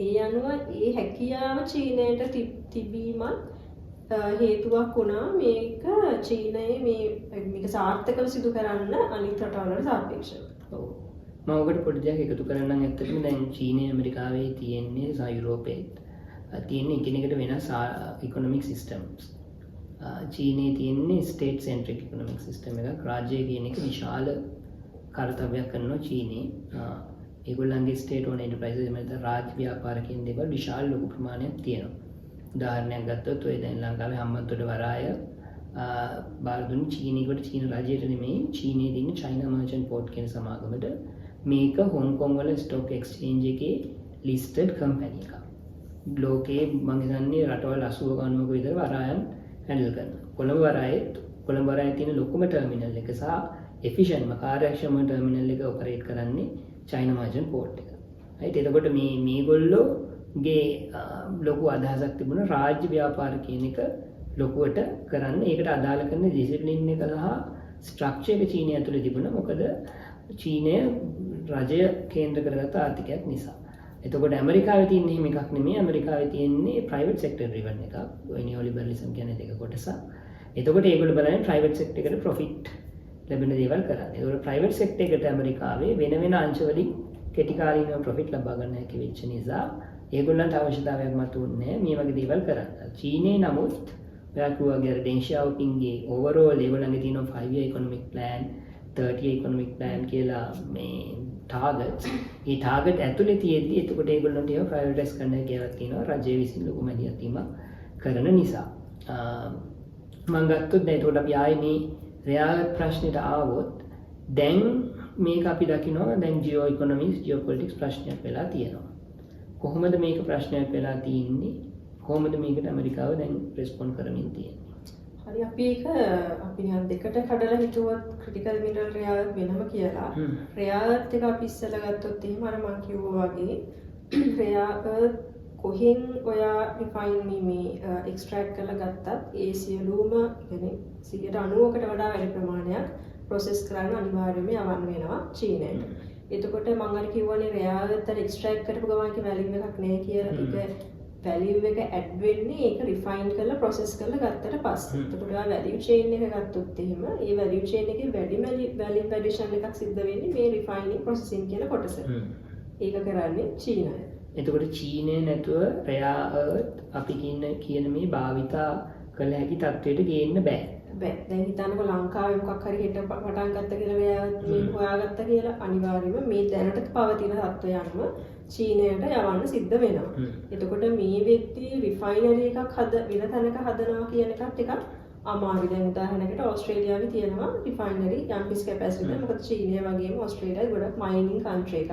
ඒ අනුව ඒ හැකියාව චීනයට තිබීමත් හේතුවක් වුණා මේක චීනයේ මේක සාර්ථකව සිදු කරන්න අනිත් රටවල්වලට සාපේක්ෂව. ඔව්. මම ඔකට පොඩි දෙයක් එකතු කරන්නම්. ඇත්තටම දැන් චීනය ඇමරිකාවේ තියෙන්නේ සහ යුරෝපයේ තියෙන එකිනෙකට වෙනස් ඉකොනොමික් සිස්ටම්ස්. චීනයේ තියෙන්නේ ස්ටේට් සෙන්ට්‍රික් ඉකොනොමික් සිස්ටම් එකක්. රාජ්‍යය කියන එක විශාල කාර්යයක් කරනවා චීනයේ. ඒගොල්ලන්ගේ ස්ටේට් ඕන් එන්ටර්ප්‍රයිසස් එහෙම නැත්නම් රාජ්‍ය ව්‍යාපාර කියන දේවල් විශාල ලොකු ප්‍රමාණයක් තියෙනවා. උදාහරණයක් ගත්තොත් ඔය දැන් ලංකාවේ හම්බන්තොට වරාය බාර දුන්නේ චීනයකට චීන රජයට නෙමෙයි චීනයේ තියෙන China Merchant Port කියන සමාගමට මේක හොංකොං වල ස්ටොක් එක්ස්චේන්ජ් එකේ listed company එකක්. ලෝකයේ මම හිතන්නේ රටවල් 80 ගණනක විතර වරායන් හැන්ඩල් කරනවා. කොළඹ වරායේ තියෙන ලොකුම ටර්මිනල් එක සහ efficient කාර්යක්ෂම ටර්මිනල් එක ඔපරේට් කරන්නේ China Merchant Port එක. right එතකොට මේගොල්ලෝගේ ලොකු අදහසක් තිබුණා රාජ්‍ය ව්‍යාපාර කියන එක ලොකුවට කරන්න. ඒකට අදාළ කරන ඩිසිප්ලින් එක සහ ස්ට්‍රක්චර් එක චීනය ඇතුලේ තිබුණා. මොකද චීනය රජය කේන්ද්‍ර කරගත්ත ආර්ථිකයක් නිසා. එතකොට ඇමරිකාවේ තියෙන එහෙම එකක් නෙමෙයි. ඇමරිකාවේ තියෙන්නේ ප්‍රයිවට් සෙක්ටර් ඩ්‍රිවන් එකක්. ඔය නියෝලිබරලිසම් කියන්නේ දෙක කොටසක්. එතකොට ඒගොල්ලෝ බලන්නේ ප්‍රයිවට් සෙක්ටර් එකට ප්‍රොෆිට් ලැබෙන දේවල් කරන්නේ. ඒතකොට ප්‍රයිවට් සෙක්ටර් එකට ඇමරිකාවේ වෙන අංශ වලින් කෙටි කාලීනව ප්‍රොෆිට් ලබා ගන්න හැකි වෙච්ච නිසා ඒගොල්ලන්ට අවශ්‍යතාවයක් මතුවන්නේ මේ වගේ දේවල් කරන්න. චීනයේ නමුත් ඔයා කිව්වාගේ ඩෙන් ෂාओपिंगගේ ඕවරෝල් ඒගොල්ලන්ගේ තියෙන 5 year economic plan 30 year economic plan කියලා මේ ටාගට්ස්. ඒ ටාගට් ඇතුලේ තියෙද්දි එතකොට ඒගොල්ලන්ට ඒවා ප්‍රයොරිටයිස් කරන්න හැකියාවක් තියෙනවා රජය විසින් ලොකු මැදිහත්වීමක් කරන නිසා. මම ගත්තොත් දැන් එතකොට අපි ආයේ මේ රෙයාගත් ප්‍රශ්නෙට ආවොත් දැන් මේක අපි දකිනවා දැන් ජියෝ ඉකොනොමික්ස් ජියෝ පොලිටික්ස් ප්‍රශ්නයක් වෙලා තියෙනවා. කොහොමද මේක ප්‍රශ්නයක් වෙලා තියෙන්නේ? කොහොමද මේකට ඇමරිකාව දැන් රෙස්පොන්ඩ් කරමින් තියෙන්නේ? හරි අපි නිකන් දෙකට කඩලා හිතුවත් ක්‍රිටිකල් මිනරල් රෙයාගත් වෙනම කියලා. රෙයාගත් එක අපි ඉස්සෙල්ලා ගත්තොත් එහෙම අර මම කිව්වා වගේ රෙයාගත් කොහෙන් ඔයා රිෆයින් මේ එක්ස්ට්‍රැක්ට් කරලා ගත්තත් ඒ සියලුම يعني 90%කට වඩා වැඩි ප්‍රමාණයක් ප්‍රොසෙස් කරන්න අනිවාර්යයෙන්ම යවන්න වෙනවා චීනයට. එතකොට මම අර කිව්වනේ රෙයාගත් එක්ස්ට්‍රැක්ට් කරපු ගමන් කි වැලියු එකක් නැහැ කියලා. ඒක වැලියු එක ඇඩ් වෙන්නේ ඒක රිෆයින් කරලා ප්‍රොසෙස් කරලා ගත්තට පස්සේ. එතකොට ඔයා වැලියු චේන් එක ගත්තොත් එහෙම ඒ වැලියු චේන් එකේ වැඩිම වැලියු ඇඩිෂන් එකක් සිද්ධ වෙන්නේ මේ රිෆයිනින් ප්‍රොසෙසින් කියන කොටස. ඒක කරන්නේ චීනය. එතකොට චීනය නැතුව රෙයාගත් අපි කියන මේ භාවිතා කළ හැකි තත්ත්වයට ගේන්න බෑ. දැන් හිතන්නකො ලංකාවේ මොකක් හරි හෙට පටන් ගත්ත කියලා රෙයාගත් මේ හොයාගත්ත කියලා අනිවාර්යයෙන්ම මේ දැනට පවතින තත්ත්වය අනුව චීනයට යවන්න සිද්ධ වෙනවා. එතකොට මේ වෙද්දී රිෆයිනරි එකක් වෙන තැනක හදනවා කියන එකත් ටිකක් අමාරුයි. දැන් උදාහරණයකට ඕස්ට්‍රේලියාවේ තියෙනවා රිෆයිනරි යම්කිසි කැපැසිටි එක. මොකද චීනය වගේම ඕස්ට්‍රේලියාවේ ගොඩක් මයිනින් කන්ට්‍රි එකක්.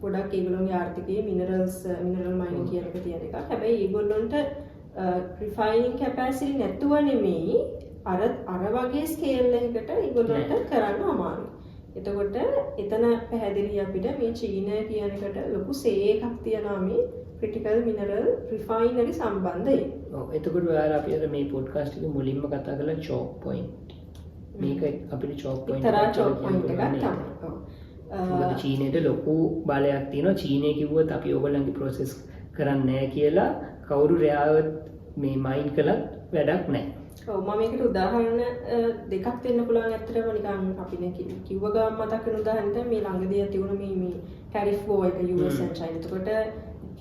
ගොඩක් ඒගොල්ලෝගේ ආර්ථිකයේ මිනරල් මයිනින් කියන එක තියෙන එකක්. හැබැයි ඒගොල්ලොන්ට රිෆයිනින් කැපැසිටි නැතුව නෙමෙයි අර වගේ ස්කේල් එකකට ඒගොල්ලන්ට කරන්න අමාරුයි. එතකොට එතන පැහැදිලි අපිට මේ චීනය කියන එකට ලොකු සේ එකක් තියෙනවා මේ ක්‍රිටිකල් මිනරල් රිෆයිනරි සම්බන්ධයෙන්. ඔව් එතකොට ඔයාලා අපි අර මේ පොඩ්කාස්ට් එකේ මුලින්ම කතා කළා චෝක් පොයින්ට්. මේක අපිට චෝක් පොයින්ට් එකක් තමයි. මොකද චීනයට ලොකු බලයක් තියෙනවා. චීනය කිව්වොත් අපි ඕගොල්ලන්ගේ ප්‍රොසෙස් කරන්නේ නැහැ කියලා කවුරු රෙයාගත් මේ මයින් කළත් වැඩක් නැහැ. ඔව් මම මේකට උදාහරණ දෙකක් දෙන්න පුළුවන්. ඇත්තටම නිකන් අපි කිව්ව ගමන් මතක් වෙන උදාහරණ තමයි මේ ළඟදී තිබුණ මේ ටැරිෆ් වෝ එක US and China. එතකොට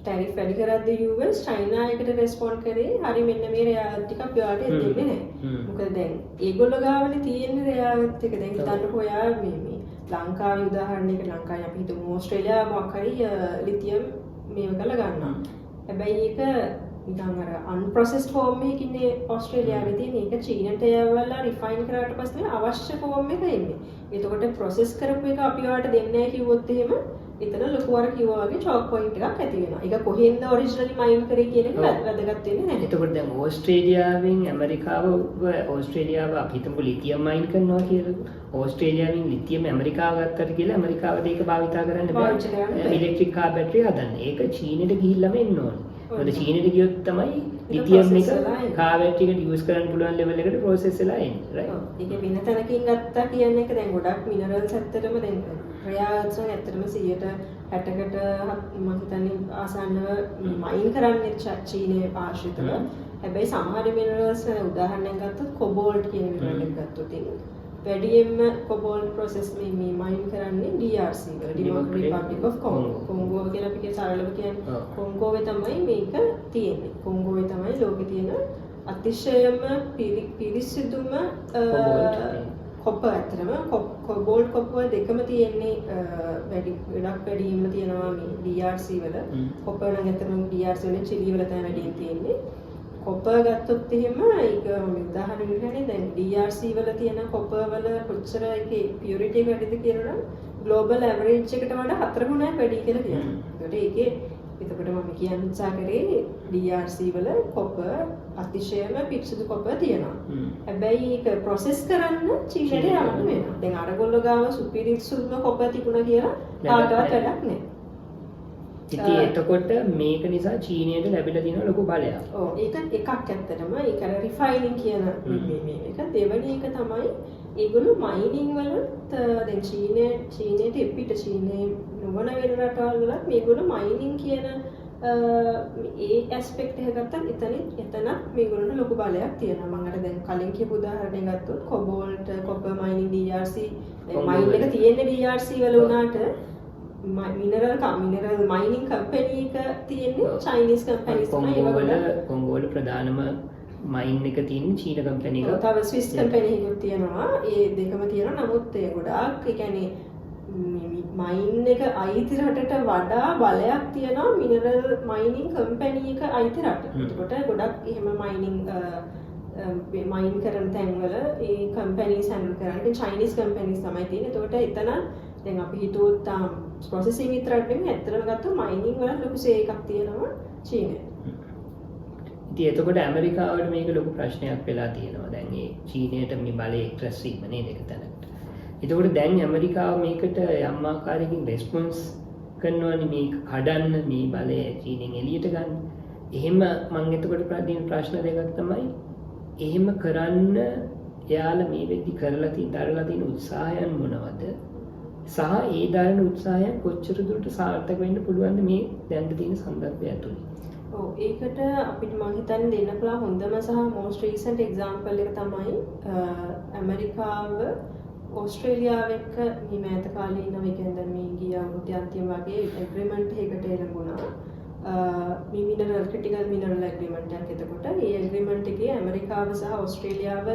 ටැරිෆ් වැඩි කරද්දී US චයිනා එකට රෙස්පොන්ඩ් කරේ හරි මෙන්න මේ රෙයාගත් ටික අපි ඔයාලට දෙන්නේ නැහැ. මොකද දැන් ඒගොල්ලෝ ගාවනේ තියෙන රෙයාගත් එක දැන් හිතන්නකෝ ඔයා මේ ලංකාවේ උදාහරණයකට ලංකාවේ අපි හිතමු ඕස්ට්‍රේලියාව මොකක් හරි ලිතියම් මේව කරලා ගන්නවා. හැබැයි ඒක නිකන් අර අන්ප්‍රොසෙස්ඩ් ෆෝම් එකකින්නේ ඕස්ට්‍රේලියාවේ තියෙන එක චීනට යවලා රිෆයින් කරාට පස්සේ අවශ්‍ය ෆෝම් එක එන්නේ. එතකොට ප්‍රොසෙස් කරපු එක අපි ඔයාලට දෙන්නේ නැහැ කිව්වොත් එහෙම එතන ලොකු අර කිව්වා වගේ චෝක් පොයින්ට් එකක් ඇති වෙනවා. ඒක කොහෙන්ද ඔරිජිනලි මයින් කරේ කියන එක වැදගත් වෙන්නේ නැහැ. එතකොට දැන් ඕස්ට්‍රේලියාවෙන් ඕස්ට්‍රේලියාව අපි හිතමු ලිතියම් මයින් කරනවා කියලා. ඕස්ට්‍රේලියාවෙන් ලිතියම් ඇමරිකාව ගත්තට කියලා ඇමරිකාවට ඒක භාවිතා කරන්න බෑ. ඉලෙක්ට්‍රික් කාර් බැටරි හදන්න. ඒක චීනෙට ගිහිල්ලාම එන්න ඕනේ. මොකද චීනෙට ගියොත් තමයි ලිතියම් එක කාර් බැටරි එකට යූස් කරන්න පුළුවන් ලෙවල් එකට ප්‍රොසෙස් වෙලා එන්නේ. රයිට්. ඒක වෙන තැනකින් ගත්තා කියන එක දැන් ගොඩක් මිනරල්ස් ඇත්තටම දැන් රෙයාගත්ස් ඇත්තටම 60%කට මම හිතන්නේ ආසන්නව මයින් කරන්නේ චීනයේ ආශ්‍රිතව. හැබැයි සමහර මිනරල්ස් උදාහරණයක් ගත්තොත් කොබෝල්ට් කියන මිනරල් එක ගත්තොත් වැඩියෙන්ම කොබෝල්ට් ප්‍රොසෙස් මේ මයින් කරන්නේ DRC වල ඩෙමොක්‍රැටික් රිපබ්ලික් ඔෆ් කොංගෝ. කොංගෝ කියලා අපි සරලව කියන්නේ කොංගෝවේ තමයි මේක තියෙන්නේ. කොංගෝවේ තමයි ලෝකේ තියෙන අතිශයම පිරිසිදුම කොපර් ඇත්තටම කොබෝල්ට් කොපර් දෙකම තියෙන්නේ ගොඩක් වැඩිම තියෙනවා මේ DRC වල. කොපර් නම් ඇත්තටම DRC වල චිලි වල තමයි වැඩියෙන් තියෙන්නේ. කොපර් ගත්තොත් එහෙම ඒක උදාහරණයක් ගන්නේ දැන් DRC වල තියෙන කොපර් වල කොච්චර ඒකේ පියුරිටි එක වැඩිද කියලා නම් ග්ලෝබල් ඇවරේජ් එකට වඩා 4 ගුණයක් වැඩි කියලා කියනවා. එතකොට මම කියන්න උත්සාහ කරේ DRC වල කොපර් අතිශයම පිරිසිදු කොපර් තියෙනවා. හැබැයි ඒක ප්‍රොසෙස් කරන්න චීනයට යන්න වෙනවා. දැන් අරගොල්ලෝ ගාව සුපිරිසුදුම කොපර් තිබුණා කියලා කාටවත් වැඩක් නැහැ. ඉතින් එතකොට මේක නිසා චීනයට ලැබිලා තියෙන ලොකු බලයක්. ඔව් ඒක එකක් ඇත්තටම ඒක අර රිෆයිනින් කියන මේක දෙවෙනි එක තමයි ඒගොල්ලෝ මයිනින් වලත් දැන් චීනයට පිට චීනයේ නොවන වෙන රටවල් වලත් මේගොල්ලෝ මයිනින් කියන ඒ ඇස්පෙක්ට් එක ගත්තත් එතන මේගොල්ලන්ට ලොකු බලයක් තියෙනවා. මම අර දැන් කලින් කියපු උදාහරණයක් ගත්තොත් කොබෝල්ට් කොපර් මයිනින් DRC මයින් එක තියෙන්නේ DRC වල උනාට මිනරල් මයිනින් කම්පැනි එක තියෙන්නේ චයිනීස් කම්පැනිස් තමයි. කොංගෝ වල ප්‍රධානම මයින් එක තියෙන්නේ චීන කම්පැනි එක. තව ස්විස් කම්පැනි එකක් තියෙනවා. ඒ දෙකම තියෙනවා. නමුත් ඒ ගොඩාක් ඒ කියන්නේ මයින් එක අයිති රටට වඩා බලයක් තියෙනවා මිනරල් මයිනින් කම්පැනි එක අයිති රට. එතකොට ගොඩක් එහෙම මයින් කරන තැන්වල ඒ කම්පැනිස් හැන්ඩල් කරන්නේ චයිනීස් කම්පැනිස් තමයි තියෙන්නේ. එතකොට එතන දැන් අපි හිතුවොත් ප්‍රොසෙසින් විතරක් නෙමෙයි ඇත්තටම ගත්තොත් මයිනින් වල ලොකු සේ එකක් තියෙනවා චීනයේ. ඉතින් එතකොට ඇමරිකාවට මේක ලොකු ප්‍රශ්නයක් වෙලා තියෙනවා. දැන් මේ චීනයට මේ බලය එක්රැස් වීම නේද එක තැනකට. එතකොට දැන් ඇමරිකාව මේකට යම් ආකාරයකින් රෙස්පොන්ස් කරනවානේ මේක කඩන්න මේ බලය චීනෙන් එළියට ගන්න. එහෙම මම එතකොට ප්‍රශ්න දෙකක් තමයි එහෙම කරන්න එයාලා මේ වෙද්දි කරලා දරලා තියෙන උත්සාහයන් මොනවද? සහ ඒ දරන උත්සාහයන් කොච්චර දුරට සාර්ථක වෙන්න පුළුවන්ද මේ දැන් තියෙන සන්දර්භය ඇතුළේ? ඔව් ඒකට අපිට මම හිතන්නේ දෙන්න පුළුවන් හොඳම සහ most recent example එක තමයි ඇමරිකාව ඕස්ට්‍රේලියාව එක්ක මේ මෑත කාලේ ඉන්න මේ කියන්නේ මේ ගිය අවුරුද්දේ අන්තිම වගේ agreement එකකට එළඹුණා. මේ මිනරල් ක්‍රිටිකල් මිනරල් ඇග්‍රීමන්ට් එකක්. එතකොට මේ ඇග්‍රීමන්ට් එකේ ඇමරිකාව සහ ඕස්ට්‍රේලියාව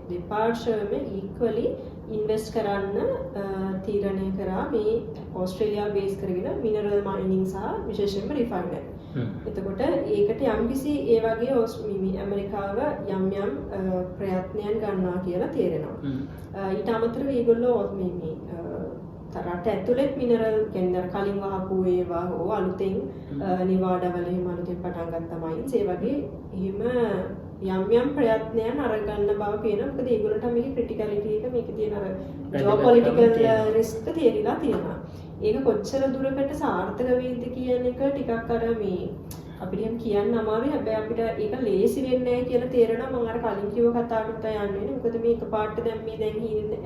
දෙපාර්ශ්වයම equally ඉන්වෙස්ට් කරන්න තීරණය කරා මේ ඕස්ට්‍රේලියාව බේස් කරගෙන මිනරල් මයිනින් සහ විශේෂයෙන්ම රිෆයිනරි. එතකොට ඒකට යම්කිසි ඒ වගේ ඇමරිකාව යම් ප්‍රයත්නයන් ගන්නවා කියලා තේරෙනවා. ඊට අමතරව ඒගොල්ලෝ මේ රට ඇතුළෙත් මිනරල් කියන්නේ කලින් වහපු ඒවා හෝ අලුතෙන් නිවාඩා වල එහෙම අලුතෙන් පටන් ගත්ත මයින්ස් ඒ වගේ එහෙම යම් ප්‍රයත්නයන් අරගන්න බව පේනවා. මොකද ඒගොල්ලන්ට මේකේ ක්‍රිටිකැලිටි එක මේකේ තියෙන අර ජියෝපොලිටිකල් රිස්ක් තේරිලා තියෙනවා. ඒක කොච්චර දුරකට සාර්ථක වෙයිද කියන එක ටිකක් අර මේ අපිට එහෙම කියන්න අමාරුයි. හැබැයි අපිට ඒක ලේසි වෙන්නේ නැහැ කියලා තේරෙනවා. මම අර කලින් කිව්ව කතාවට යන්නේ. මොකද මේක පාට දැන්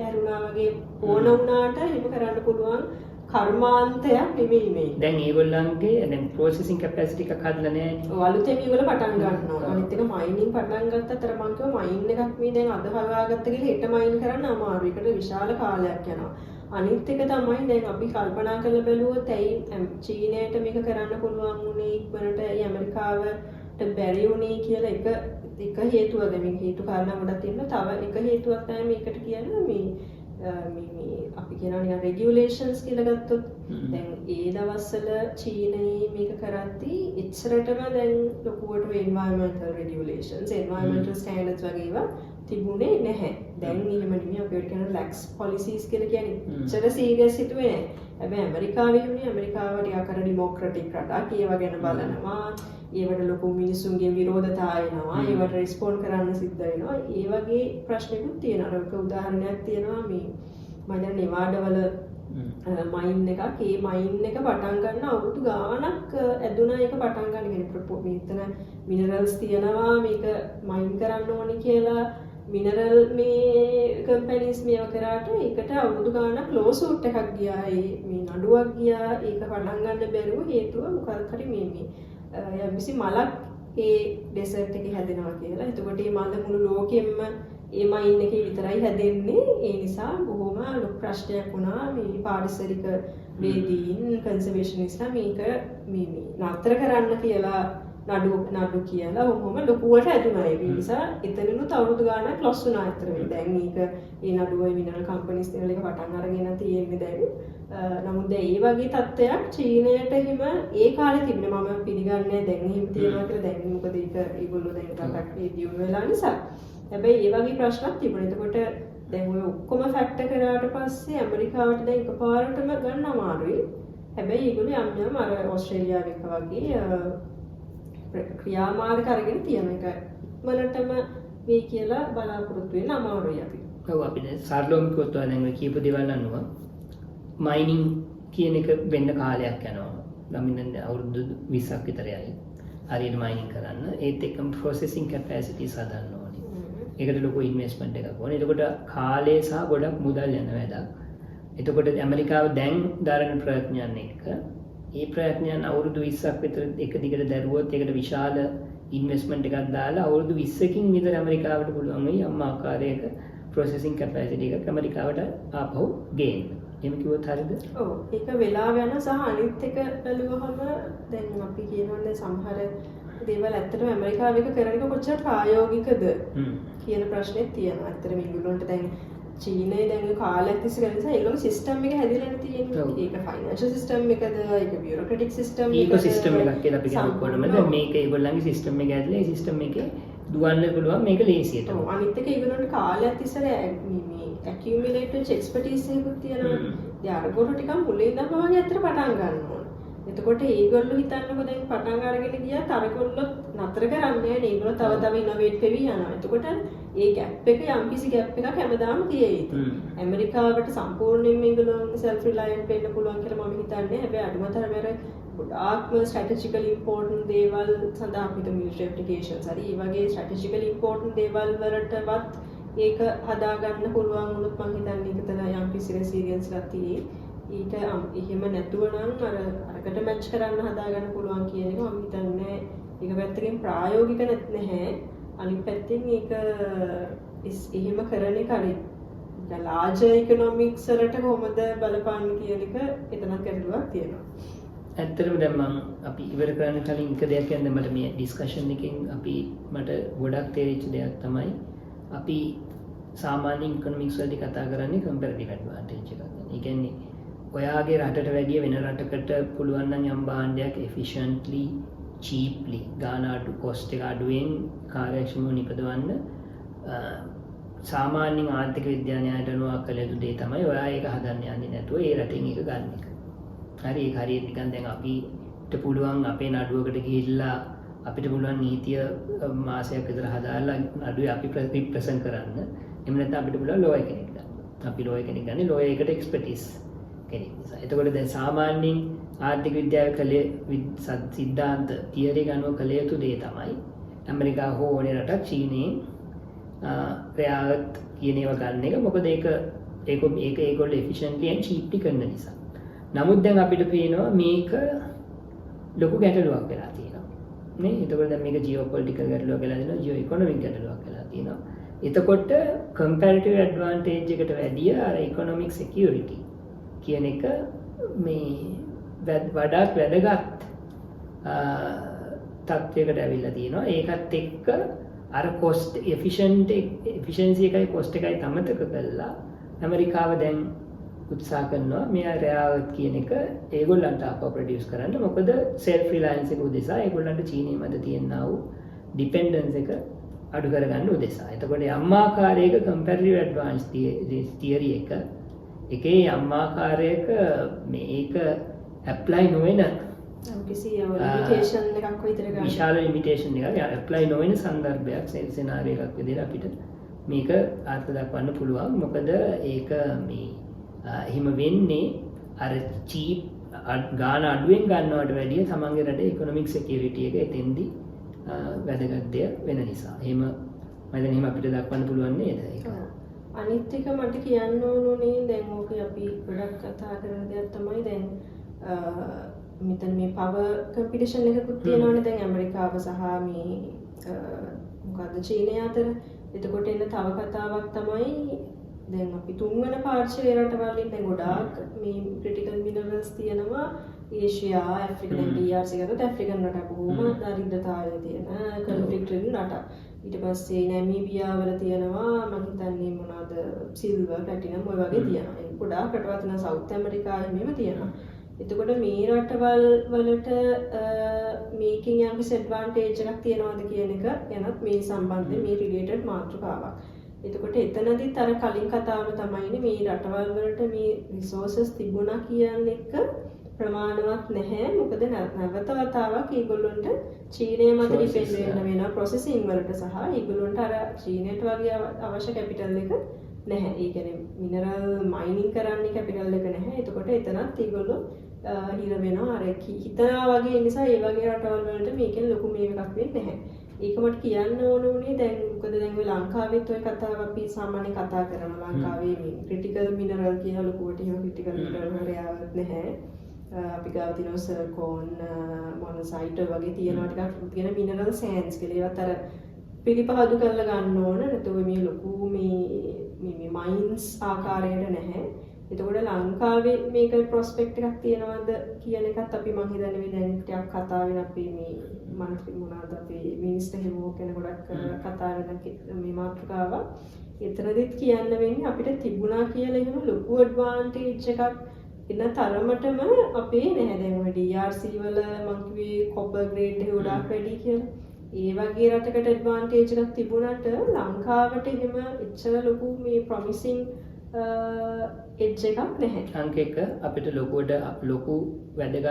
ඇරුණා වගේ ඕන වුණාට එහෙම කරන්න පුළුවන් කර්මාන්තයක් නෙමෙයි මේ. දැන් ඒගොල්ලන්ගේ දැන් ප්‍රොසෙසින් කැපැසිටි එකක් හදලා නැහැ. ඔව් අලුතෙන් මේගොල්ලෝ පටන් ගන්නවා. අනිත් එක මයිනින් පටන් ගත්තත් අතර මම කිව්වා මයින් එකක් මේ දැන් අද හොයාගත්ත කියලා හෙට මයින් කරන්න අමාරුයි. ඒකට විශාල කාලයක් යනවා. අනිත් එක තමයි දැන් අපි කල්පනා කරලා බැලුවොත් ඇයි චීනයට මේක කරන්න පුළුවන් වුණේ ඉක්මනට ඇමරිකාවට බැරි වුණේ කියලා එක හේතුවක් මේක හේතු කාරණා ගොඩක් තියෙනවා. තව එක හේතුවක් තමයි මේකට කියන්නේ මේ අපි කියනවා නිකන් රෙගියුලේෂන්ස් කියලා ගත්තොත් දැන් ඒ දවස්වල චීනයේ මේක කරද්දී ඉස්සරටම දැන් ලොකුවට එන්වයරන්මන්ටල් රෙගියුලේෂන්ස් එන්වයරන්මන්ටල් ස්ටෑන්ඩඩ්ස් වගේ ඒවා තිබුණේ නැහැ. දැන් එහෙම නෙමෙයි අපිට කියන ලැක්ස් පොලිසිස් කියලා කියන්නේ ඉච්චර සීරියස් හිතුවේ නැහැ. හැබැයි ඇමරිකාවේ වුණේ ඇමරිකාව ටිකක් අර ඩෙමොක්‍රටික් රටක් ඒවා ගැන බලනවා. ඒවට ලොකු මිනිස්සුන්ගේ විරෝධතා එනවා. ඒවට රිස්පොන්ඩ් කරන්න සිද්ධ වෙනවා. ඒ වගේ ප්‍රශ්නකුත් තියෙනවා. ඒක උදාහරණයක් තියෙනවා මේ මම දැන් නෙවාඩාවල මයින් එකක් ඒ මයින් එක පටන් ගන්න අවුරුදු ගාණක් ඇදුනා. ඒක පටන් ගන්න කියන්නේ මෙතන මිනරල්ස් තියෙනවා මේක මයින් කරන්න ඕනේ කියලා මිනරල් මේ කම්පැනිස් මේව කරාට ඒකට අවුරුදු ගාණක් ලෝසූට් එකක් ගියා. මේ නඩුවක් ගියා. ඒක පටන් ගන්න බැරුව හේතුව මොකක් හරි මේ යම්කිසි මලක් ඒ ඩෙසර්ට් එකේ හැදෙනවා කියලා. එතකොට මේ මල මුළු ලෝකෙම ඒ මයින් එකේ විතරයි හැදෙන්නේ. ඒ නිසා බොහොම ලොකු ප්‍රශ්නයක් වුණා මේ පාරිසරික වේදීන් කන්සර්වේෂනිස්ට්ලා මේක මේ නතර කරන්න කියලා නඩු කියලා ඔහොම ලොකුවට ඇතුණා. ඒ නිසා එතනනුත් අවුරුදු ගාණක් ලොස් වුණා අතරේ. දැන් මේක ඒ නඩුවේ මිනරල් කම්පනීස් දෙවල එක පටන් අරගෙන තියෙන්නේ දැන්. නමුත් දැන් ඒ වගේ තත්ත්වයක් චීනයට හිම ඒ කාලේ තිබුණේ. මම පිළිගන්නේ දැන් එහෙම තියෙනවා කියලා. දැන් මොකද ඒක ඒගොල්ලෝ දැන් රටක් දියුණු වෙලා නිසා. හැබැයි ඒ වගේ ප්‍රශ්නක් තිබුණා. එතකොට දැන් ඔය ඔක්කොම ෆැක්ටර් කරාට පස්සේ ඇමරිකාවට දැන් එකපාරටම ගන්න අමාරුයි. හැබැයි ඒගොල්ලෝ යම් අර ඕස්ට්‍රේලියාව එක වගේ ක්‍රියාමාර්ග අරගෙන තියෙන එක ඉක්මනටම මේ කියලා බලාපොරොත්තු වෙන්න අමාරුයි අපි. ඔව් අපි දැන් සරලවම කිව්වොත් දැන් ඔය කියපු දේවල් අනුව මයිනින් කියන එක වෙන්න කාලයක් යනවා. ගමින් අවුරුදු 20ක් විතර යයි. හරියට මයිනින් කරන්න. ඒත් එක්කම ප්‍රොසෙසින් කැපැසිටිස් හදන්න ඕනේ. ඒකට ලොකු ඉන්වෙස්ට්මන්ට් එකක් ඕනේ. එතකොට කාලය සහ ගොඩක් මුදල් යන වැඩක්. එතකොට ඇමරිකාව දැන් දරන ප්‍රයත්නයන් එක්ක ඒ ප්‍රයත්නයන් අවුරුදු 20ක් විතර එක දිගට දැරුවොත් ඒකට විශාල ඉන්වෙස්ට්මන්ට් එකක් දාලා අවුරුදු 20කින් විතර ඇමරිකාවට පුළුවන් වෙයි යම් ආකාරයක ප්‍රොසෙසින් කැපැසිටි එකක් ඇමරිකාවට ආපහු ගේන්න. එහෙම කිව්වොත් හරියද? ඔව් ඒක වෙලාව යන සහ අනිත් එක බැලුවහම දැන් අපි කියනවානේ සමහර දේවල් ඇත්තටම ඇමරිකාව එක කරන එක කොච්චර ප්‍රායෝගිකද කියන ප්‍රශ්නේ තියෙනවා. ඇත්තටම මේගොල්ලන්ට දැන් චීනයේ දැන් කාලයක් තිස්සේ කරන නිසා ඒගොල්ලෝ සිස්ටම් එක හැදිලා තියෙනවා. ඒක ෆයිනෑන්ෂල් සිස්ටම් එකද, ඒක බියුරොක්‍රටික් සිස්ටම් එකද, ඉකෝසිස්ටම් එකක් කියලා අපි කියනකොටම දැන් මේක ඒගොල්ලන්ගේ සිස්ටම් එක ඇතුලේ ඒ සිස්ටම් එකේ දුවන්න පුළුවන් මේක ලේසියට. ඔව් අනිත් එක ඒගොල්ලන්ට කාලයක් තිස්සේ මේ ඇකියුමුලේටඩ් එක්ස්පර්ටීස් එකකුත් තියෙනවා. ඉතින් අරගොල්ලෝ ටිකක් මුලින් ඉඳන්ම වගේ අතට පටන් ගන්න ඕන. එතකොට ඒගොල්ලෝ හිතන්නකො දැන් පටන් අරගෙන ගියාත් අරගොල්ලෝ නතර කරන්නේ නැහැ. ඒගොල්ලෝ තව තව ඉනෝවේට් වෙවි යනවා. එතකොට ඒ ගැප් එක යම්කිසි ගැප් එකක් හැමදාම තියෙයි. ඇමරිකාවට සම්පූර්ණයෙන්ම ඒගොල්ලෝ සෙල්ෆ් රිලයන්ට් වෙන්න පුළුවන් කියලා මම හිතන්නේ. හැබැයි අඩුම තරමේ ගොඩාක්ම ස්ට්‍රැටජිකලි ඉම්පෝර්ටන්ට් දේවල් සඳහා අපිට මිලිටරි ඇප්ලිකේෂන්ස් හරි ඒ වගේ ස්ට්‍රැටජිකලි ඉම්පෝර්ටන්ට් දේවල් වලටවත් ඒක හදාගන්න පුළුවන් වුණොත් මම හිතන්නේ ඒක තමයි යම්කිසි රෙසිලියන්ස් එකක් තියෙයි. ඊට එහෙම නැතුව නම් අරකට මැච් කරන්න හදාගන්න පුළුවන් කියන එක මම හිතන්නේ ඒක පැත්තකින් ප්‍රායෝගික නැහැ. අනිත් පැත්තෙන් ඒක එහෙම කරන එක හරි ලාර්ජ් ඉකොනොමික්ස් වලට කොහොමද බලපාන්නේ කියන එක එතනක් ගැටලුවක් තියෙනවා. ඇත්තටම දැන් මම අපි ඉවර කරන්න කලින් එක දෙයක් කියන්න මට මේ ඩිස්කෂන් එකෙන් මට ගොඩක් තේරිච්ච දෙයක් තමයි අපි සාමාන්‍යයෙන් ඉකොනොමික්ස් වලදී කතා කරන්නේ කම්පැරටිව් ඇඩ්වාන්ටේජ් එකක් ගැන. ඒ කියන්නේ ඔයාගේ රටට වැඩිය වෙන රටකට පුළුවන් නම් යම් භාණ්ඩයක් efficiently cheaply ගාන අඩු cost එක අඩුවෙන් කාර්යක්ෂමව නිපදවන්න සාමාන්‍යයෙන් ආර්ථික විද්‍යාඥයන්ට අනුව කළ යුතු දේ තමයි ඔයා ඒක හදන්න යන්නේ නැතුව ඒ රටින් ඒක ගන්න එක. හරි ඒක හරියට නිකන් දැන් අපිට පුළුවන් අපේ නඩුවකට ගිහිල්ලා අපිට පුළුවන් නීතිය මාසයක් විතර හදාලා නඩුවේ අපි ප්‍රසන් කරන්න. එහෙම නැත්නම් අපිට පුළුවන් ලෝයර් කෙනෙක් ගන්න. අපි ලෝයර් කෙනෙක් ගන්නේ ලෝයර් එකට එක්ස්පර්ටිස් කෙනෙක් නිසා. එතකොට දැන් සාමාන්‍යයෙන් ආර්ථික විද්‍යාවේ කලේ සිද්ධාන්ත තියරි ගන්නව කළ යුතු දේ තමයි ඇමරිකාව හෝ ඕනේ රටක් චීනයෙන් රැයාගත් කියන ඒවා ගන්න එක. මොකද ඒක ඒගොල්ලෝ efficiently and cheaply කරන නිසා. නමුත් දැන් අපිට පේනවා මේක ලොකු ගැටලුවක් වෙලා තියෙනවා. නේ? එතකොට දැන් මේක ජියෝපොලිටිකල් ගැටලුවක් වෙලා තියෙනවා, ජියෝ ඉකොනොමික් ගැටලුවක් වෙලා තියෙනවා. එතකොට කම්පැරටිව් ඇඩ්වාන්ටේජ් එකට වැඩිය අර ඉකොනොමික් සිකියුරිටි කියන එක මේ වඩාත් වැදගත් තත්ත්වයකට ඇවිල්ලා තියෙනවා. ඒකත් එක්ක අර කොස්ට් එෆිෂන්සි එකයි කොස්ට් එකයි අමතක කරලා ඇමරිකාව දැන් උත්සාහ කරනවා මේ රැයාවත් කියන එක ඒගොල්ලන්ට ආපහු ප්‍රොඩියුස් කරන්න. මොකද සෙල්ෆ් රිලයන්ස් එක උදෙසා ඒගොල්ලන්ට චීනයේ මැද තියෙනා වූ ඩිපෙන්ඩන්ස් එක අඩු කරගන්න උදෙසා. එතකොට යම් ආකාරයක කම්පැරටිව් ඇඩ්වාන්ස් තියරි එකේ යම් ආකාරයක මේක ඇප්ලයි නොවන කිසි ලිමිටේෂන් එකක් විතර ගන්න විශාල ලිමිටේෂන් එකක් ඇප්ලයි නොවන සංදර්භයක් සෙනාරියෝ එකක් විදිහට අපිට මේක අර්ථ දක්වන්න පුළුවන්. මොකද ඒක මේ එහෙම වෙන්නේ අර චීප් ගාන අඩුවෙන් ගන්නවට වැඩිය තමන්ගේ රටේ ඉකොනොමික් සිකියුරිටි එක එතෙන්දී වැදගත් දෙය වෙන නිසා. එහෙම මම දැන් එහෙම අපිට දක්වන්න පුළුවන් නේද ඒක? අනිත් එක මට කියන්න ඕනේ දැන් ඕක අපි ගොඩක් කතා කරන දෙයක් තමයි දැන් මෙතන මේ පවර් කම්පිටිෂන් එකකුත් තියෙනවනේ දැන් ඇමරිකාව සහ මේ මොකද්ද චීනය අතර. එතකොට එන්න තව කතාවක් තමයි දැන් අපි තුන්වන පාර්ශ්වයේ රටවලින් දැන් ගොඩාක් මේ ක්‍රිටිකල් මිනරල්ස් තියෙනවා ඒෂියා ඇෆ්‍රිකා දැන් DRC ගත්තොත් ඇෆ්‍රිකන් රට බොහොම දරිද්‍රතාවය තියෙන කන්ෆ්ලික්ට් රින් රට. ඊට පස්සේ නැමීබියා වල තියෙනවා මම හිතන්නේ මොනවාද සිල්වර් ප්ලැටිනම් ඔය වගේ තියෙනවා. ඒක ගොඩාක් රටවල් තියෙනවා සවුත් ඇමරිකාවේ මෙහෙම තියෙනවා. එතකොට මේ රටවල් වලට මේකෙන් යම් කිසි ඇඩ්වාන්ටේජ් එකක් තියනවාද කියන එක ගැනත් මේ සම්බන්ධයෙන් මේ රිලේටඩ් මාතෘකාවක්. එතකොට එතනදිත් අර කලින් කතාව තමයිනේ මේ රටවල් වලට මේ රිසෝසස් තිබුණා කියන එක ප්‍රමාණවත් නැහැ. මොකද නැවත වතාවක් ඒගොල්ලොන්ට චීනය මත ඩිපෙන්ඩ් වෙන්න වෙනවා ප්‍රොසෙසින් වලට සහ ඒගොල්ලොන්ට අර චීනයට වගේ අවශ්‍ය කැපිටල් එක නැහැ. ඒ කියන්නේ මිනරල් මයිනින් කරන්න කැපිටල් එක නැහැ. එතකොට එතනත් ඒගොල්ලෝ හිර වෙනවා. අර හිතනවා වගේ නිසා ඒ වගේ රටවල් වලට මේකෙන් ලොකු මේකක් වෙන්නේ නැහැ. ඒක මට කියන්න ඕන උනේ දැන් මොකද දැන් ඔය ලංකාවෙත් ඔය කතාව අපි සාමාන්‍ය කතා කරනවා. ලංකාවේ මේ ක්‍රිටිකල් මිනරල් කියන ලොකුවට එහෙම ක්‍රිටිකල් මිනරල් හරියාවක් නැහැ. අපි ගාව තියෙනවා සර්කෝන් මොනසයිට් වගේ තියෙනවා ටිකක් තියෙන මිනරල් සෑන්ඩ්ස් කියලා. ඒවත් අර පිළිපහදු කරලා ගන්න ඕන. නැත්නම් මේ ලොකු මේ මයින්ස් ආකාරයට නැහැ. එතකොට ලංකාවේ මේක ප්‍රොස්පෙක්ට් එකක් තියනවාද කියන එකත් අපි මම හිතන්නේ මේ දැන් ටිකක් කතා වෙන අපි මේ මන්ත්‍රී මොනවාද අපි මිනිස්ටර් හෙමෝ කියන ගොඩක් කතා වෙන මේ මාතෘකාව. එතනදිත් කියන්න වෙන්නේ අපිට තිබුණා කියලා එහෙම ලොකු ඇඩ්වාන්ටේජ් එකක් ඉන්න තරමටම අපේ නැහැ. දැන් ඔය DRC වල මං කිව්වේ කොපර් ග්‍රේඩ් එක ගොඩාක් වැඩි කියලා. ඒ වගේ රටකට ඇඩ්වාන්ටේජ් එකක් තිබුණාට ලංකාවට එහෙම එච්චර ලොකු මේ ප්‍රොමිසිං එජ් එකක් නැහැ. අංක එක අපිට ලොකු වැදගත්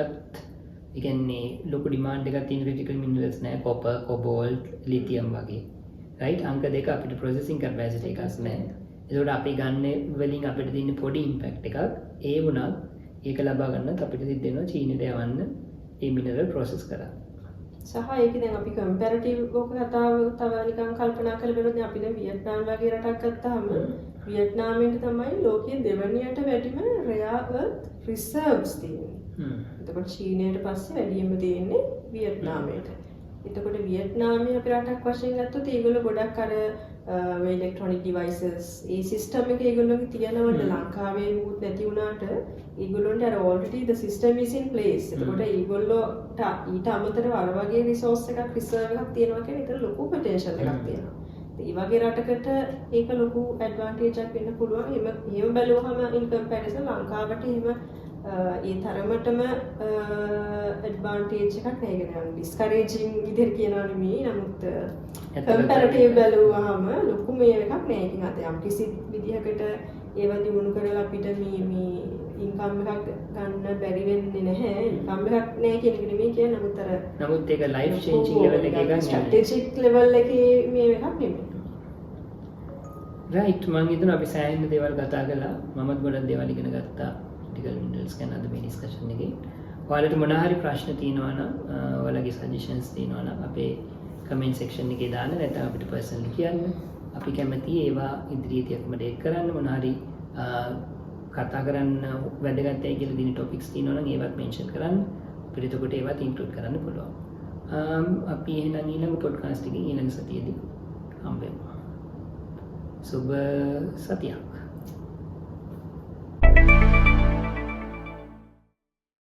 ඒ කියන්නේ ලොකු ඩිමාන්ඩ් එකක් තියෙන ක්‍රිටිකල් මිනරල්ස් නැහැ. කොපර්, කොබෝල්ට්, ලිතියම් වගේ. රයිට් අංක දෙක අපිට ප්‍රොසෙසිං කැපැසිටි එකක් නැහැ. ඒකට අපි ගන්න වලින් අපිට තියෙන පොඩි ඉම්පැක්ට් එකක්. ඒ වුණත් ඒක ලබා ගන්නත් අපිට සිද්ධ වෙනවා චීනෙට යවන්න මේ මිනරල් ප්‍රොසෙස් කරා. සහ ඒක දැන් අපි කම්පැරටිව් කතාව තව නිකන් කල්පනා කරලා බලද්දී අපි දැන් වියට්නාම් වගේ රටක් ගත්තාම වියට්නාමෙන් තමයි ලෝකයේ දෙවැනියට වැඩිම රෙයාර් අර්ත් රිසර්ව්ස් තියෙන්නේ. එතකොට චීනයට පස්සේ වැඩිම තියෙන්නේ වියට්නාමයට. එතකොට වියට්නාමයේ අපි රටක් වශයෙන් ගත්තොත් ඒගොල්ලෝ ගොඩක් අර ඉලෙක්ට්‍රොනික ඩිවයිසස් ඒ සිස්ටම් එක ඒගොල්ලෝගේ තියෙනවද ලංකාවේ මුකුත් නැති වුණාට ඒගොල්ලොන්ට අර already the system is in place. එතකොට ඒගොල්ලෝට ඊට අමතරව අර වගේ රිසෝස් එකක් රිසර්ව් එකක් තියෙනවා කියන්නේ ඒතර ලොකු පොටෙන්ෂල් එකක් තියෙනවා. ඒ වගේ රටකට ඒක ලොකු ඇඩ්වාන්ටේජ් එකක් වෙන්න පුළුවන්. එහෙම බැලුවහම in comparison ලංකාවට එහෙම ඒ තරමටම ඇඩ්වාන්ටේජ් එකක් නැහැ. ඒක නෑ ඩිස්කරේජින් විදිහට කියනවා නෙමෙයි. නමුත් කම්පැරටිව් බැලුවහම ලොකු මේ එකක් නෑ. ඒකින් අත යම් කිසි විදිහකට ඒව දිනු කරලා අපිට මේ ඉන්කම් එකක් ගන්න බැරි වෙන්නේ නැහැ. ඉන්කම් එකක් නැහැ කියන එක නෙමෙයි කියන්නේ. නමුත් ඒක ලයිෆ් චේන්ජින් ලෙවල් එකේ ගන්න ස්ට්‍රැටජික් ලෙවල් එකේ මේ එකක් නෙමෙයි. රයිට් මම හිතනවා අපි සෑහෙන දේවල් කතා කළා. මමත් ගොඩක් දේවල් ඉගෙන ගත්තා. ක්‍රිටිකල් මිනරල්ස් ගැන අද මේ ඩිස්කෂන් එකේ. ඔයාලට මොන හරි ප්‍රශ්න තියෙනවා නම් ඔයාලගේ සජෙෂන්ස් තියෙනවා නම් අපේ කමෙන්ට් සෙක්ෂන් එකේ දාන්න. නැත්නම් අපිට පර්සනලි කියන්න. අපි කැමතියි ඒවා ඉදිරියට ඇකොමඩේට් කරන්න. මොන හරි කතා කරන්න වැදගත්යි කියලා දින ටොපික්ස් තියෙනවා නම් ඒවත් මෙන්ෂන් කරන්න. අපිට එතකොට ඒවත් ඉන්ක්ලූඩ් කරන්න පුළුවන්. අපි එහෙනම් ඊළඟ පොඩ්කාස්ට් එකේ ඊළඟ සතියේදී හම්බෙමු. සුබ සතියක්.